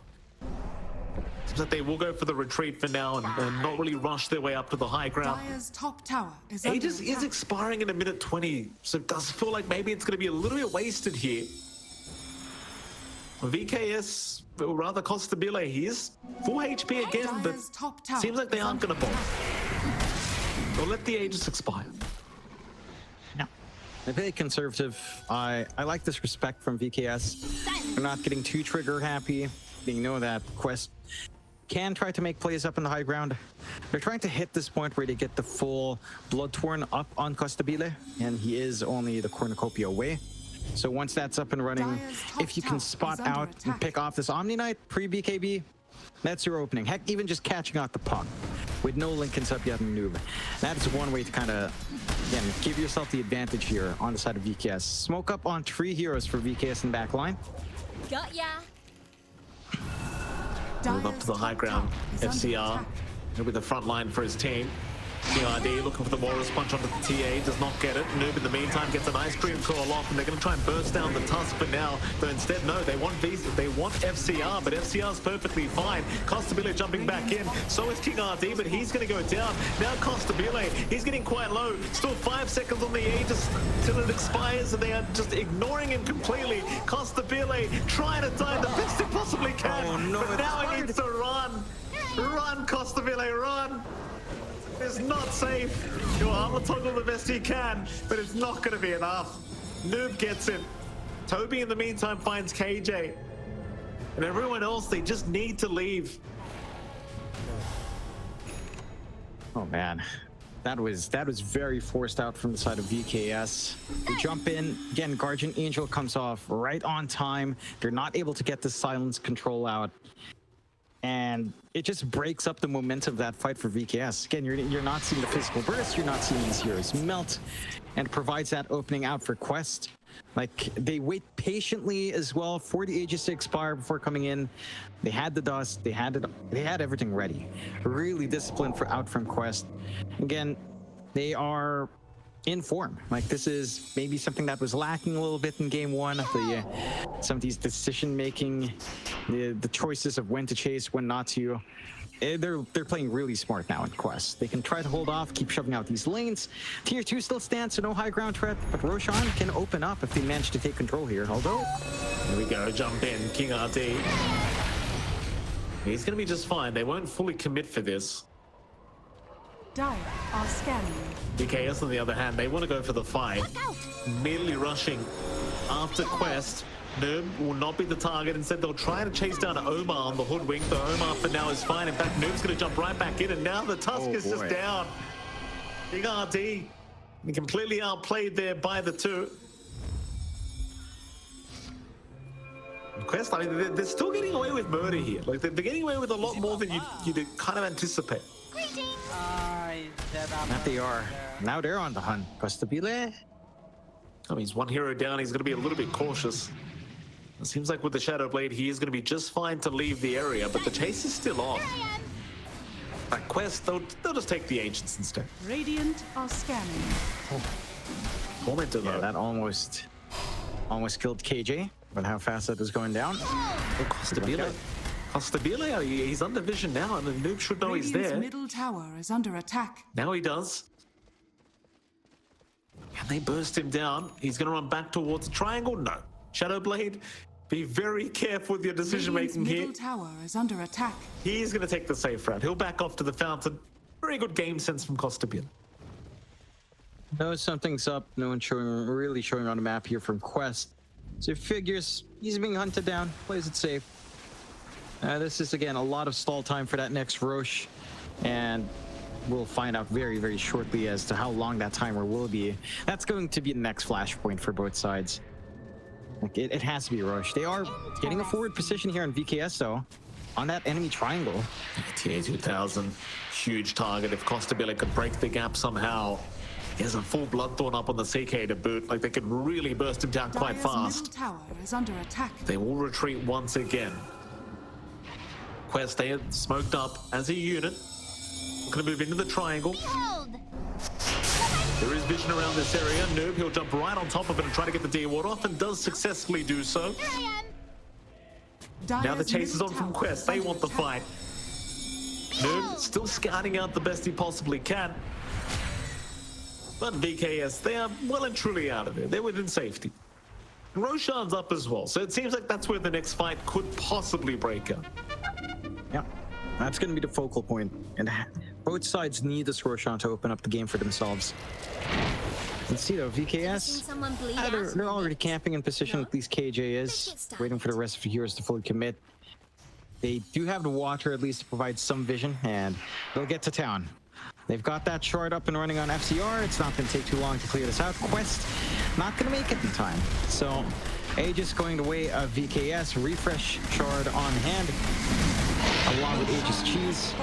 Seems like they will go for the retreat for now and not really rush their way up to the high ground. Dire's top tower is Aegis under is attack. expiring in a minute 20, so it does feel like maybe it's going to be a little bit wasted here. VKS, or rather Costabile, he is full HP again, but Dire's top tower seems like they is aren't under going to bomb. attack. They'll let the Aegis expire. No. They're very conservative. I like this respect from VKS. They're not getting too trigger happy. They know that Quest can try to make plays up in the high ground. They're trying to hit this point where they get the full Bloodthorn up on Costabile, and he is only the cornucopia away. So once that's up and running, if you can spot out and pick off this Omni Knight pre-BKB, that's your opening. Heck, even just catching out the puck with no Lincolns up yet in Noob. That is one way to kind of, again, give yourself the advantage here on the side of VKS. Smoke up on 3 heroes for VKS in the back line. Got ya. Move up to the high ground. FCR will be the front line for his team. Kingrd looking for the Walrus punch onto the TA, does not get it. Noob in the meantime gets an ice cream call off, and they're going to try and burst down the Tusk for now. But instead, no, they want FCR, but FCR's perfectly fine. Costabile jumping back in, so is Kingrd, but he's going to go down. Now Costabile, he's getting quite low. Still 5 seconds on the Aegis till it expires, and they are just ignoring him completely. Costabile trying to die the best he possibly can, but now he needs to run. Run, Costabile, run! It's not safe. He'll armor toggle the best he can, but it's not going to be enough. Noob gets it. Tobi, in the meantime, finds KJ. And everyone else, they just need to leave. Oh man, that was very forced out from the side of VKS. They jump in again. Guardian Angel comes off right on time. They're not able to get the silence control out, and it just breaks up the momentum of that fight for VKS. Again, you're not seeing the physical burst. You're not seeing these heroes melt, and it provides that opening out for Quest. Like, they wait patiently as well for the Aegis to expire before coming in. They had the dust, they had everything ready. Really disciplined out from Quest. Again, they are in form. Like, this is maybe something that was lacking a little bit in game one. Some of these decision making, the choices of when to chase, when not to. They're playing really smart now in Quest. They can try to hold off, keep shoving out these lanes. Tier 2 still stands, so no high ground threat, but Roshan can open up if they manage to take control here, although... Here we go, jump in, Kingrd. He's gonna be just fine. They won't fully commit for this. Dire are scanning. VKS, on the other hand, they want to go for the fight. Immediately rushing after Quest. Noob will not be the target. Instead, they'll try to chase down OmaR on the hoodwink. The OmaR for now is fine. In fact, Noob's going to jump right back in, and now the Tusk is just down. Kingrd completely outplayed there by the two. Quest, I mean, they're still getting away with murder here. Like, they're getting away with a lot more than you'd kind of anticipate. That they are. Now they're on the hunt. Costabile. I mean, he's one hero down. He's going to be a little bit cautious. It seems like with the Shadow Blade, he is going to be just fine to leave the area, but the chase is still on. That Quest, they'll just take the Ancients instead. Radiant are scanning. Tormentor, though. Yeah, that almost killed KJ, but how fast that was going down. Oh, Costabile. Costabile, he's under vision now, and the Noob should know he's there. Middle tower is under attack. Now he does. Can they burst him down? He's going to run back towards the triangle? No. Shadow Blade, be very careful with your decision making here. Middle tower is under attack. He's going to take the safe route. He'll back off to the fountain. Very good game sense from Costabile. Knows something's up. No one's really showing on the map here from Quest. So he figures he's being hunted down. Plays it safe. This is, again, a lot of stall time for that next Roche. And we'll find out very, very shortly as to how long that timer will be. That's going to be the next flashpoint for both sides. Like, it has to be Roche. They are getting a forward position here on VKS, though, on that enemy triangle. TA2000, huge target. If Costabile could break the gap somehow, he has a full Bloodthorn up on the CK to boot. Like, they could really burst him down quite fast. Middle tower is under attack. They will retreat once again. Quest, they are smoked up as a unit. We're going to move into the triangle. There is vision around this area. Noob, he'll jump right on top of it and try to get the D-Ward off, and does successfully do so. Now the chase is on from Quest. They want the fight. Noob still scouting out the best he possibly can. But VKS, they are well and truly out of there. They're within safety. And Roshan's up as well, so it seems like that's where the next fight could possibly break out. Yeah, that's going to be the focal point. And both sides need this Roshan to open up the game for themselves. Let's see though, VKS, they're already camping in position, at least KJ is, waiting for the rest of the heroes to fully commit. They do have the water at least to provide some vision, and they'll get to town. They've got that shard up and running on FCR. It's not going to take too long to clear this out. Quest, not going to make it in time. So, Aegis going the way of VKS. Refresh shard on hand, along with Aegis Cheese.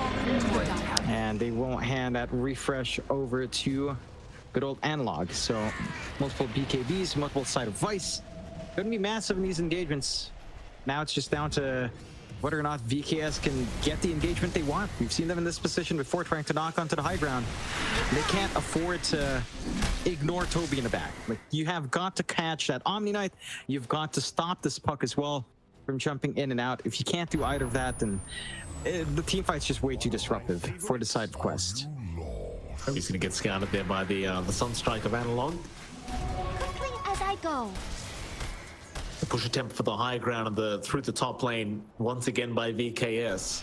And they won't hand that refresh over to good old Analog. So, multiple BKBs, multiple side of Vice. Going to be massive in these engagements. Now it's just down to whether or not VKS can get the engagement they want. We've seen them in this position before, trying to knock onto the high ground. They can't afford to ignore Tobi in the back. Like, you have got to catch that Omni Knight. You've got to stop this puck as well from jumping in and out. If you can't do either of that, then the team fight's just way too disruptive for the side of Quest. He's going to get scouted there by the Sunstrike of Analog. Quickly as I go. The push attempt for the high ground and through the top lane once again by VKS.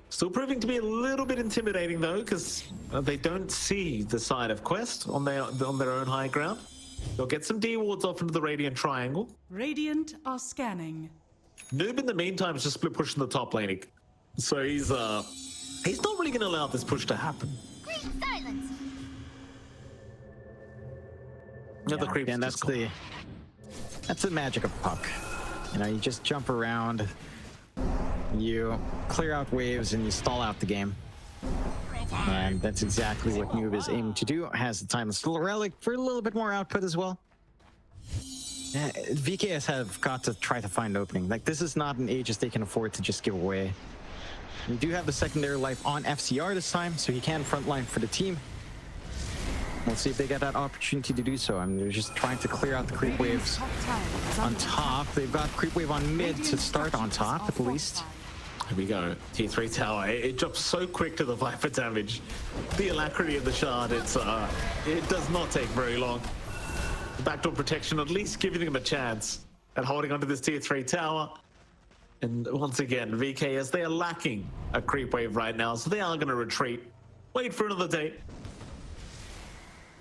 Still proving to be a little bit intimidating though, because they don't see the side of Quest on their own high ground. They'll get some D wards off into the Radiant Triangle. Radiant are scanning. Noob in the meantime is just split pushing the top lane. So he's not really going to allow this push to happen. Great silence. Another creep. And that's the magic of puck. You know, you just jump around, you clear out waves, and you stall out the game. And that's exactly what Noob is aiming to do. Has the Timeless Relic for a little bit more output as well. VKS have got to try to find an opening. Like, this is not an Aegis they can afford to just give away. We do have the secondary life on FCR this time, so he can frontline for the team. We'll see if they get that opportunity to do so. I mean, they're just trying to clear out the creep waves on top. They've got creep wave on mid to start on top, at least. Here we go. Tier 3 tower. It drops so quick to the Viper damage. The alacrity of the shard, it does not take very long. The backdoor protection at least giving them a chance at holding onto this tier 3 tower. And once again, VKS, they are lacking a creep wave right now, so they are going to retreat. Wait for another day.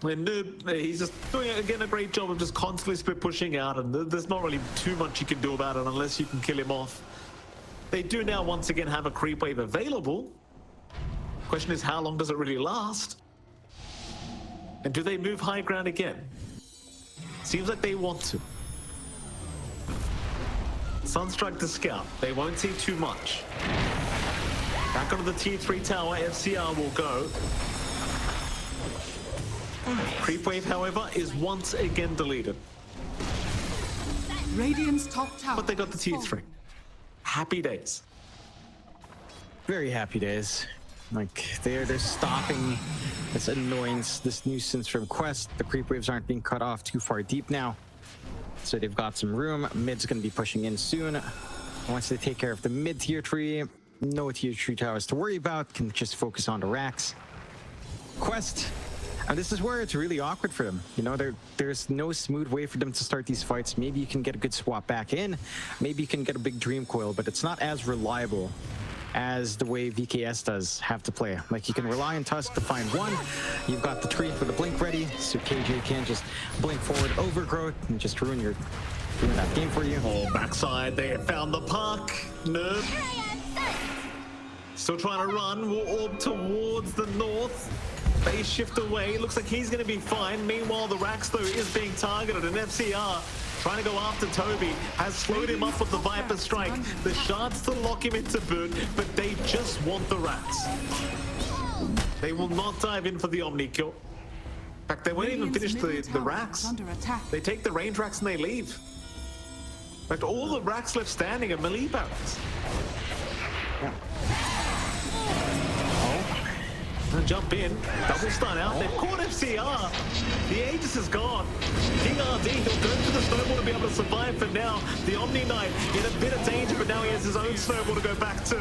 And Noob, he's just doing, again, a great job of just constantly split pushing out, and there's not really too much you can do about it unless you can kill him off. They do now once again have a creep wave available. Question is, how long does it really last? And do they move high ground again? Seems like they want to. Sunstrike to scout. They won't see too much. Back onto the tier 3 tower, FCR will go. Creep wave, however, is once again deleted. Radiant's top tower. But they got the tier 3. Happy days. Very happy days. Like, they're stopping this annoyance, this nuisance from Quest. The creep waves aren't being cut off too far deep now, so they've got some room. Mid's going to be pushing in soon. Once they take care of the mid tier 3, no tier 3 towers to worry about. Can just focus on the racks. Quest, and this is where it's really awkward for them. You know, there's no smooth way for them to start these fights. Maybe you can get a good swap back in. Maybe you can get a big dream coil, but it's not as reliable as the way VKS does have to play. Like, you can rely on Tusk to find one. You've got the tree with the blink ready, so KJ can just blink forward overgrowth and just ruin that game for you. Oh, backside, they have found the puck. Nerf. Still trying to run. Will orb towards the north. They shift away. Looks like he's going to be fine. Meanwhile, the Rax, though, is being targeted. And FCR trying to go after Tobi has slowed him up with the Viper Strike. The shards to lock him into boot, but they just want the Rax. They will not dive in for the Omni kill. In fact, they won't even finish the Rax. They take the range Rax and they leave. In fact, all the Rax left standing are melee barracks. Yeah. Jump in, double stun out. They've caught FCR. The Aegis is gone. Kingrd, he'll go to the snowball to be able to survive for now. The Omni Knight in a bit of danger, but now he has his own snowball to go back to.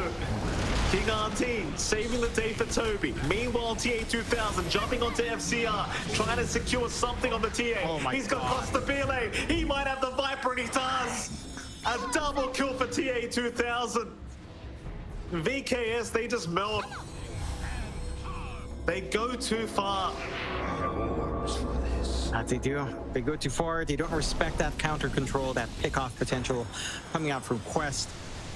Kingrd saving the day for Tobi. Meanwhile, TA2000 jumping onto FCR, trying to secure something on the TA. Oh my He's got Costabile. He might have the Viper, and he does. A double kill for TA2000. VKS, they just melt. They go too far. That they do. They go too far. They don't respect that counter control, that pick-off potential coming out from Quest.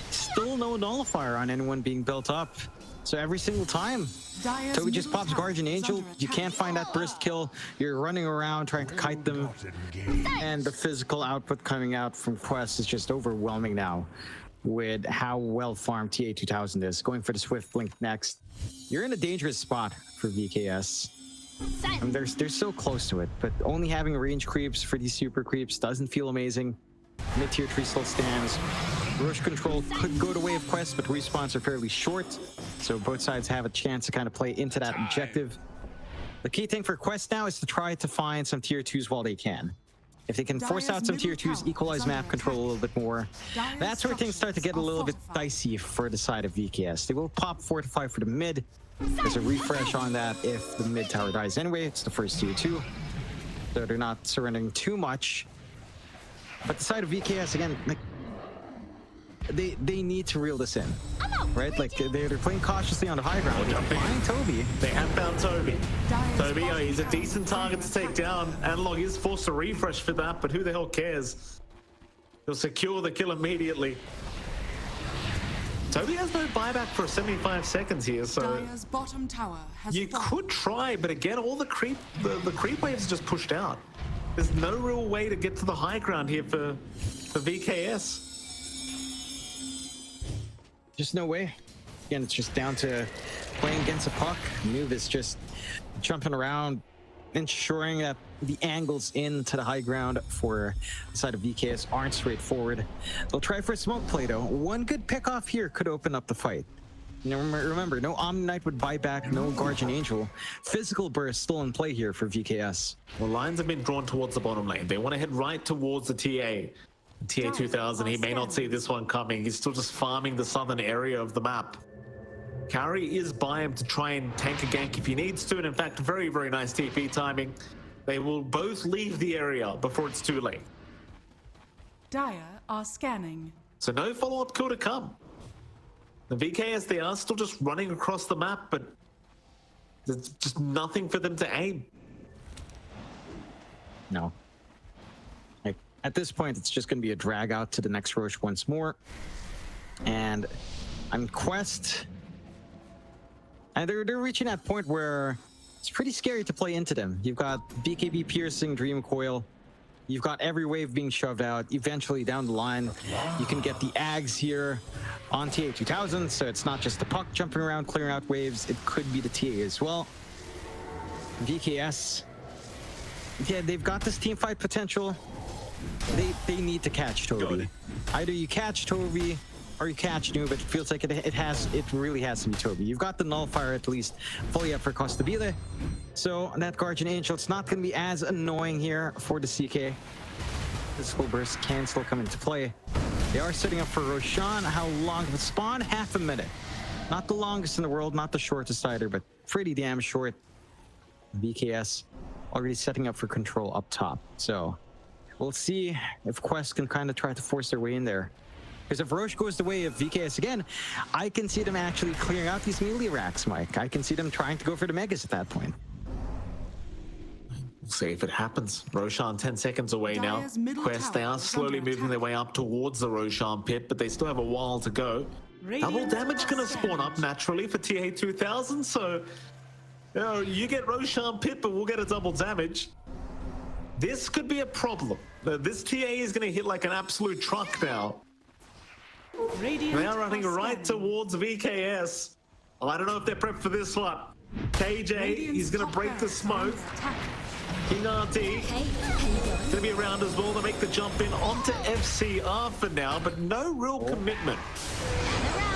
Still no nullifier on anyone being built up. So every single time, Tobi just pops Guardian Angel. You can't find that burst kill. You're running around trying to kite them. And the physical output coming out from Quest is just overwhelming now with how well farmed TA2000 is. Going for the Swift Blink next. You're in a dangerous spot for VKS. I mean, they're so close to it, but only having range creeps for these super creeps doesn't feel amazing. Mid-tier 3 still stands. Roche control could go the way of Quest, but respawns are fairly short, so both sides have a chance to kind of play into that objective. The key thing for Quest now is to try to find some tier 2s while they can. If they can force out some tier 2s, equalize map control a little bit more, that's where things start to get a little bit dicey for the side of VKS. They will pop fortify for the mid. There's a refresh on that if the mid tower dies anyway. It's the first tier 2, so they're not surrendering too much. But the side of VKS, again, like, they need to reel this in, right? Like, they're playing cautiously on the high ground. They're finding Tobi. They have found Tobi. Tobi, he's a decent target to take down. Analog is forced to refresh for that, but who the hell cares? He'll secure the kill immediately. Tobi has no buyback for 75 seconds here, so Dire's bottom tower has you fallen. could try, but again, all the creep waves are just pushed out. There's no real way to get to the high ground here for VKS. Just no way. Again, it's just down to playing against a puck. Noob is just jumping around, ensuring that the angles into the high ground for the side of VKS aren't straightforward. They'll try for a smoke play though. One good pick off here could open up the fight. You know, remember, no Omni-Knight would buy back, no Guardian Angel. Physical burst still in play here for VKS. Well, lines have been drawn towards the bottom lane. They want to head right towards the TA. TA 2000, he may not see this one coming. He's still just farming the southern area of the map. kaori is by him to try and tank a gank if he needs to, and in fact, very, very nice TP timing. They will both leave the area before it's too late. Dire are scanning. So no follow-up kill to come. The VKS, they are still just running across the map, but there's just nothing for them to aim. No. Like, at this point, it's just going to be a drag out to the next Roche once more. And on Quest, and they're reaching that point where it's pretty scary to play into them. You've got BKB piercing, Dream Coil. You've got every wave being shoved out. Eventually, down the line, you can get the Ags here on TA 2000, so it's not just the puck jumping around, clearing out waves. It could be the TA as well. VKS, yeah, they've got this team fight potential. They need to catch Tobi. Either you catch Tobi or you catch Noob. It feels like it really has to be Tobi. You've got the Nullifier at least fully up for Costabile. So that Guardian Angel, it's not going to be as annoying here for the CK. Physical burst can still come into play. They are setting up for Roshan. How long of a spawn? Half a minute. Not the longest in the world, not the shortest either, but pretty damn short. VKS already setting up for control up top. So we'll see if Quest can kind of try to force their way in there. Because if Roche goes the way of VKS again, I can see them actually clearing out these melee racks, Mike. I can see them trying to go for the Megas at that point. We'll see if it happens. Roshan 10 seconds away now. Dire's middle Quest, they tower are is slowly under moving their way up towards the Roshan pit, but they still have a while to go. Double damage gonna spawn up naturally for TA 2000, so you know, you get Roshan pit, but we'll get a double damage. This could be a problem. This TA is gonna hit like an absolute truck now. Radiant They are running are right scanning. towards VKS. Well, I don't know if they're prepped for this one. KJ, Radiant's he's gonna top break the barracks are smoke. under attack. Kingrd gonna be around as well to make the jump in onto FCR for now, but no real commitment.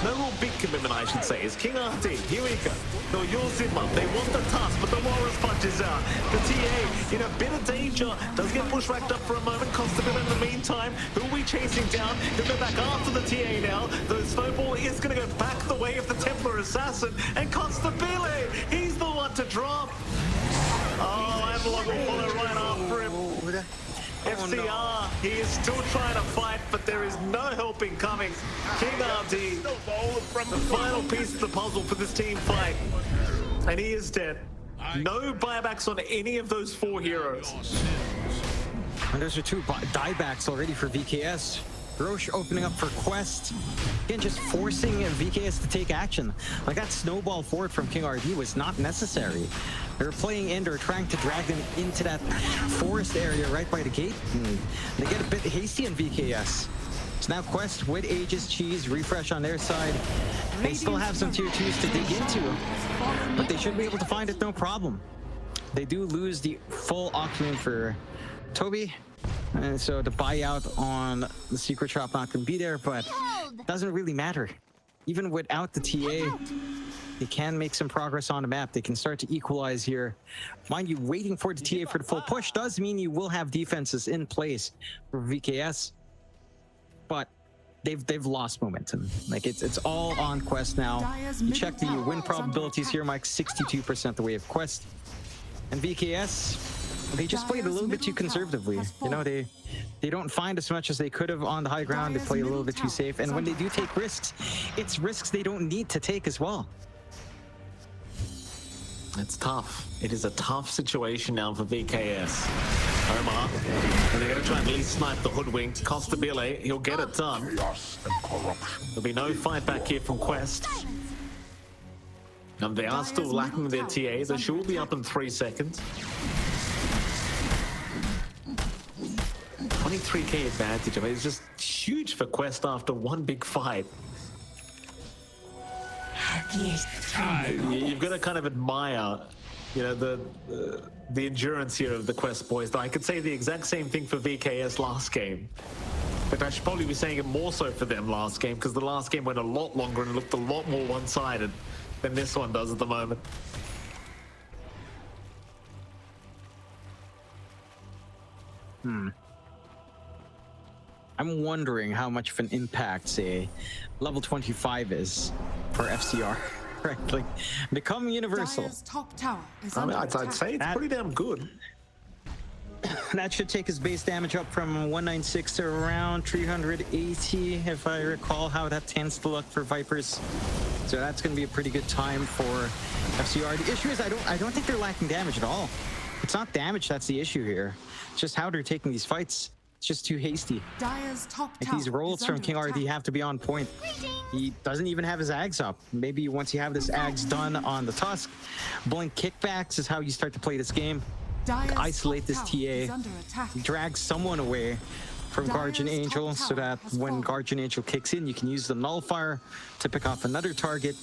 No real big commitment, I should say. Is Kingrd, here we go. They'll use him up. They want the tusk, but the Walrus punches out. The TA in a bit of danger. Does get push racked up for a moment. Costabile in the meantime. Who'll be chasing down? He'll go back after the TA now. The snowball is gonna go back the way of the Templar Assassin. And Costabile, he's the one to drop. Oh, Analog will follow right after him. FCR, he is still trying to fight, but there is no helping coming. Kingrd, the final piece of the puzzle for this team fight. And he is dead. No buybacks on any of those four heroes. And those are two diebacks already for VKS. Roche opening up for Quest. Again, just forcing VKS to take action. Like that snowball forward from Kingrd was not necessary. They were playing in, they were trying to drag them into that forest area right by the gate. And they get a bit hasty on VKS. So now Quest with Aegis Cheese, refresh on their side. They still have some tier 2s to dig into, but they should be able to find it no problem. They do lose the full Octane for Tobi. And so the buyout on the secret shop not going to be there, but Behold! doesn't really matter. Even without the TA, they can make some progress on the map. They can start to equalize here. Mind you, waiting for the TA for the full push does mean you will have defenses in place for VKS, but they've lost momentum. Like it's all on Quest now. You check the win probabilities here, Mike. 62% the way of Quest, and VKS, they just played a little bit too conservatively. You know, they don't find as much as they could have on the high ground. They play a little bit too safe, and when they do take risks, it's risks they don't need to take as well. It's tough. It is a tough situation now for VKS. OmaR, and they're going to try and at least snipe the hoodwink. Costabile, he'll get it done. There'll be no fight back here from Quest. And they are still lacking their TA. They should be up in 3 seconds. 23k advantage. I mean, it's just huge for Quest after one big fight. You've got to kind of admire, you know, the endurance here of the Quest boys. I could say the exact same thing for VKS last game, but I should probably be saying it more so for them last game, because the last game went a lot longer and looked a lot more one-sided than this one does at the moment. I'm wondering how much of an impact, say, level 25 is for FCR. Right, like become universal. Dire's top tower is I mean, under I'd attack. say it's pretty damn good. That should take his base damage up from 196 to around 380, if I recall how that tends to look for Vipers. So that's going to be a pretty good time for FCR. The issue is I don't think they're lacking damage at all. It's not damage that's the issue here. It's just how they're taking these fights. It's just too hasty. Dire's top Like tower these rolls is from under Kingrd, attack. have to be on point. He doesn't even have his Ags up. Maybe once you have this Ags done on the Tusk, blink kickbacks is how you start to play this game. Dire's Isolate top this tower TA. is under attack. Drag someone away from Dire's Guardian top Angel so tower that has when fallen. Guardian Angel kicks in, you can use the Nullifier to pick off another target.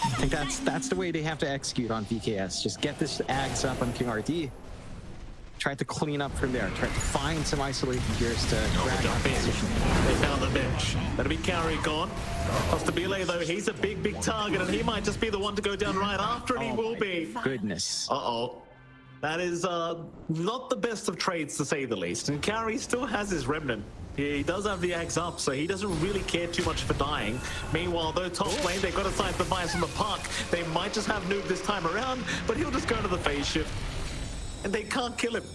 I think that's the way they have to execute on VKS. Just get this Ags up on Kingrd. Try to clean up from there. Try to find some isolated gears to drag Jump out in. position. They found the bench. That'll be kaori gone. Costabile, though, he's a big target, and he might just be the one to go down right after, and he will be. Goodness. Uh-oh. That is not the best of trades, to say the least. And kaori still has his remnant. He does have the axe up, so he doesn't really care too much for dying. Meanwhile, though, top lane, they've got to snipe the bias on the puck. They might just have Noob this time around, but he'll just go to the phase shift. And they can't kill him.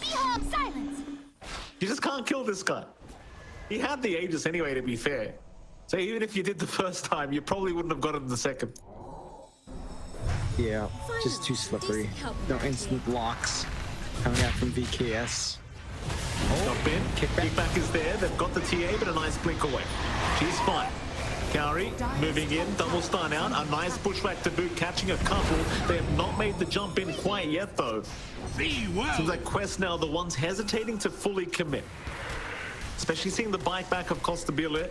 Behold silence! You just can't kill this guy. He had the Aegis anyway, to be fair. So even if you did the first time, you probably wouldn't have got him the second. Yeah, just too slippery. No instant blocks coming out from VKS. Jump in. Kickback is there. They've got the TA, but a nice blink away. She's fine. kaori moving in, double stun out. A nice pushback to boot, catching a couple. They have not made the jump in quite yet, though. Seems like Quest now the ones hesitating to fully commit. Especially seeing the bite back of Costabile.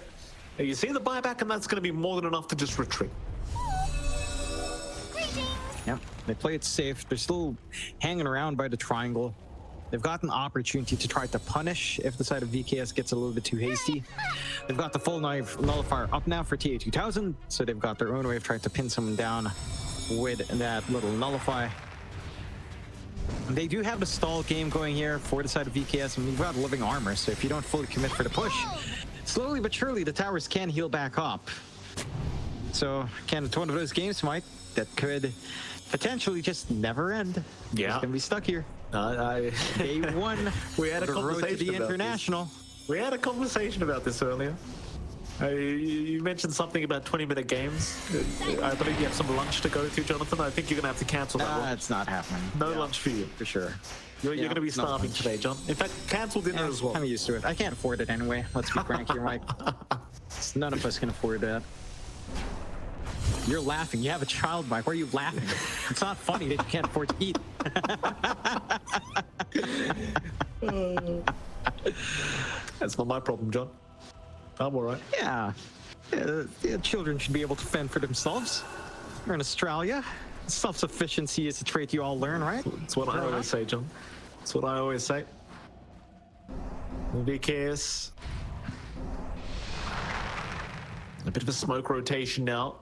You see the buyback, and that's going to be more than enough to just retreat. Yep, they play it safe. They're still hanging around by the triangle. They've got an opportunity to try to punish if the side of VKS gets a little bit too hasty. They've got the full nullifier up now for TA2000, so they've got their own way of trying to pin someone down with that little nullify. They do have the stall game going here for the side of VKS, and we've got living armor, so if you don't fully commit for the push, slowly but surely the towers can heal back up. So, it's one of those games, Mike, that could potentially just never end. Yeah. It's gonna be stuck here. Day one. We had a the road to conversation the about international. We had a conversation about this earlier. You mentioned something about 20-minute games. I believe you have some lunch to go to, Jonathan. I think you're going to have to cancel that one. It's not happening. No lunch for you. For sure. You're going to be no starving lunch. today, John. In fact, cancel dinner as well. I'm used to it. I can't afford it anyway. Let's be frank here, Mike. None of us can afford that. You're laughing. You have a child, Mike. Why are you laughing? It's not funny that you can't afford to eat. That's not my problem, John. I'm all right. Yeah. Children should be able to fend for themselves. You're in Australia. Self-sufficiency is a trait you all learn, right? That's what I always say, John. That's what I always say. VKS. A bit of a smoke rotation now.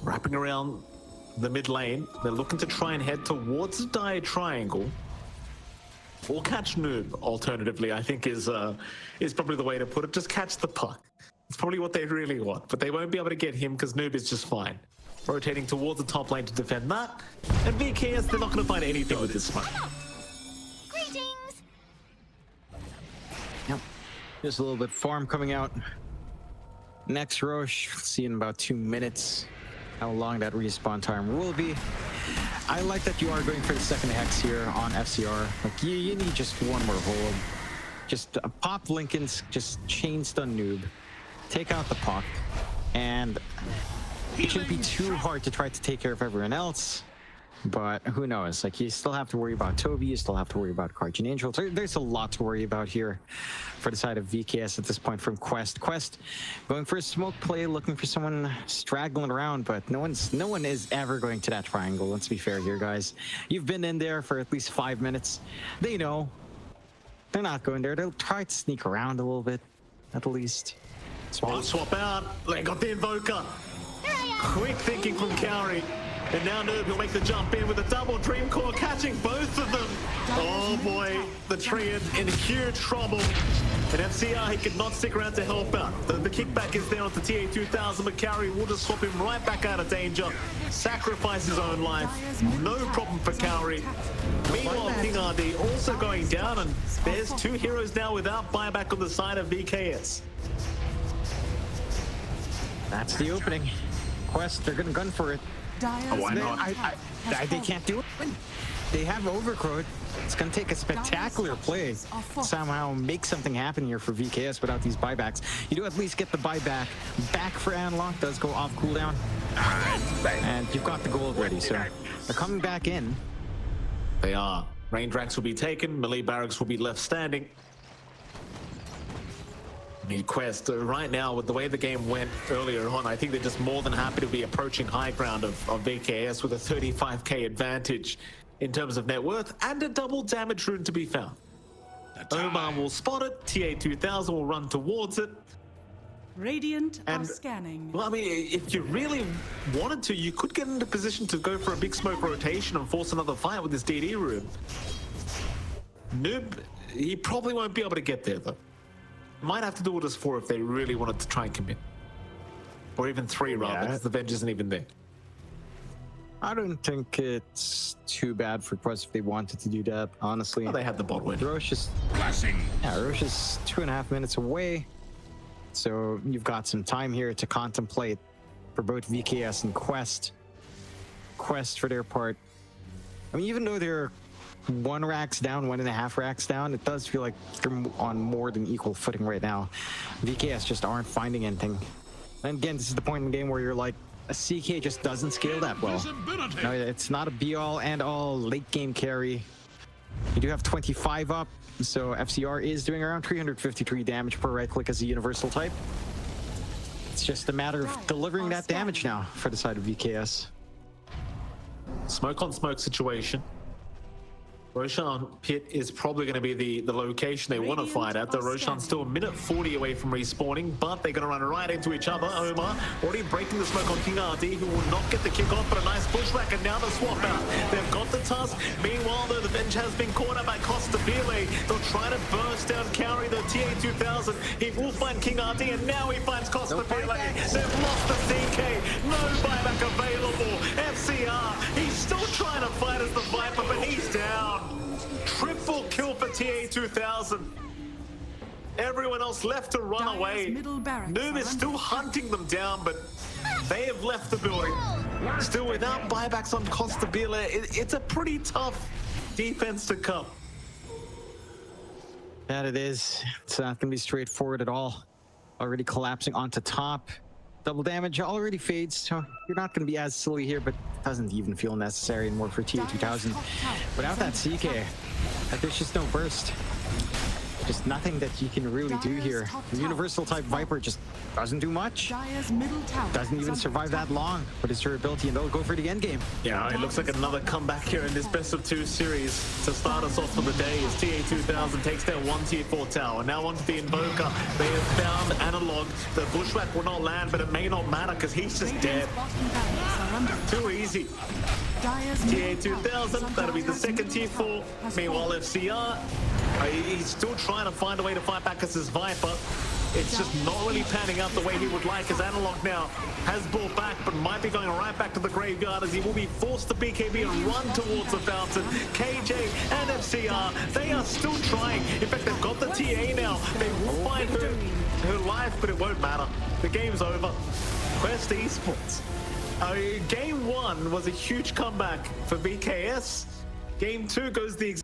Wrapping around the mid lane. They're looking to try and head towards the dire triangle. Or catch Noob, alternatively, I think is probably the way to put it. Just catch the puck. It's probably what they really want, but they won't be able to get him because Noob is just fine. Rotating towards the top lane to defend that. And VKS, they're not going to find anything with this smoke. Greetings. Yep. Just a little bit farm coming out. Next Roche, see in about 2 minutes how long that respawn time will be. I like that you are going for the second hex here on FCR. Like you need just one more hold. Just pop Lincoln's, just chain stun Noob, take out the puck, and it shouldn't be too hard to try to take care of everyone else. But who knows? Like you still have to worry about Tobi, you still have to worry about Guardian Angel. So there's a lot to worry about here for the side of VKS at this point from Quest. Quest going for a smoke play, looking for someone straggling around, but no one is ever going to that triangle. Let's be fair here, guys. You've been in there for at least 5 minutes. They know. They're not going there. They'll try to sneak around a little bit, at least. Swap out. They got the Invoker. Quick thinking from Kaori. And now Noob will make the jump in with a double Dream Core, catching both of them. Oh boy, the Treant in huge trouble. And FCR, he could not stick around to help out. The kickback is there onto TA2000, but Kaori will just swap him right back out of danger. Sacrifice his own life. No problem for Kaori. Meanwhile, Kingrd also going down, and there's 2 heroes now without buyback on the side of VKS. That's the opening. Quest, they're gonna gun for it. Why not? They can't do it. They have Overcrowed. It's going to take a spectacular play to somehow make something happen here for VKS without these buybacks. You do at least get the buyback back for Analog. Does go off cooldown. And you've got the gold ready, so they're coming back in. They are. Raindrax will be taken. Melee Barracks will be left standing. Quest, right now, with the way the game went earlier on, I think they're just more than happy to be approaching high ground of VKS with a 35k advantage in terms of net worth and a double damage rune to be found. OmaR will spot it, TA2000 will run towards it. Radiant are And, scanning. well, I mean, if you really wanted to, you could get into position to go for a big smoke rotation and force another fight with this DD rune. Noob, he probably won't be able to get there, though. Might have to do it as 4 if they really wanted to try and commit. Or even 3 rather, because the Venge isn't even there. I don't think it's too bad for Quest if they wanted to do that, honestly. Well, they had the bot win. Roche is 2.5 minutes away. So you've got some time here to contemplate for both VKS and Quest. Quest, for their part, I mean, even though they're 1 racks down, 1.5 racks down, it does feel like they're on more than equal footing right now. VKS just aren't finding anything. And again, this is the point in the game where you're like, a CK just doesn't scale that well. No, it's not a be-all and all late game carry. You do have 25 up, so FCR is doing around 353 damage per right click as a universal type. It's just a matter of delivering that damage now for the side of VKS. Smoke on smoke situation. Roshan Pit is probably going to be the location they want to fight at. The Roshan's still a minute 40 away from respawning, but they're going to run right into each other. OmaR already breaking the smoke on Kingrd, who will not get the kickoff, but a nice pushback, and now the swap out. They've got the tusk. Meanwhile, though, the Venge has been caught up by Costabile. They'll try to burst down Kaori, the TA2000. He will find Kingrd, and now he finds Costabile. They've lost the CK. No buyback available. FCR, he's still trying to fight as the Viper, but he's down. Triple kill for TA2000. Everyone else left to run away. Noob is still hunting them down, but they have left the building. Still without buybacks on Costabile. It's a pretty tough defense to come. That it is. It's not going to be straightforward at all. Already collapsing onto top. Double damage already fades, so you're not going to be as silly here, but it doesn't even feel necessary anymore for TA2000. Without that CK, there's just no burst. Just nothing that you can really do here. The universal type Viper just doesn't do much. Dire's middle tower Doesn't is even under survive attack. that long with his durability, and they'll go for the end game. Yeah, it looks like another comeback here in this best of 2 series to start us off for the day as TA2000 takes their 1 tier 4 tower. Now onto the Invoker. They have found Analog. The Bushwhack will not land, but it may not matter because he's just dead. Radiant's bottom barracks are under attack. Too easy. Dire's middle tower is TA2000, under that'll be the Dire's second middle tier 4. tower has Meanwhile, fallen. FCR, he's still trying to find a way to fight back as his Viper. It's just not really panning out the way he would like, as Analog now has brought back, but might be going right back to the graveyard as he will be forced to BKB and run towards the fountain. KJ and FCR, they are still trying. In fact, they've got the TA now. They will find her life, but it won't matter. The game's over. Quest Esports. Game 1 was a huge comeback for BKS. Game 2 goes the exact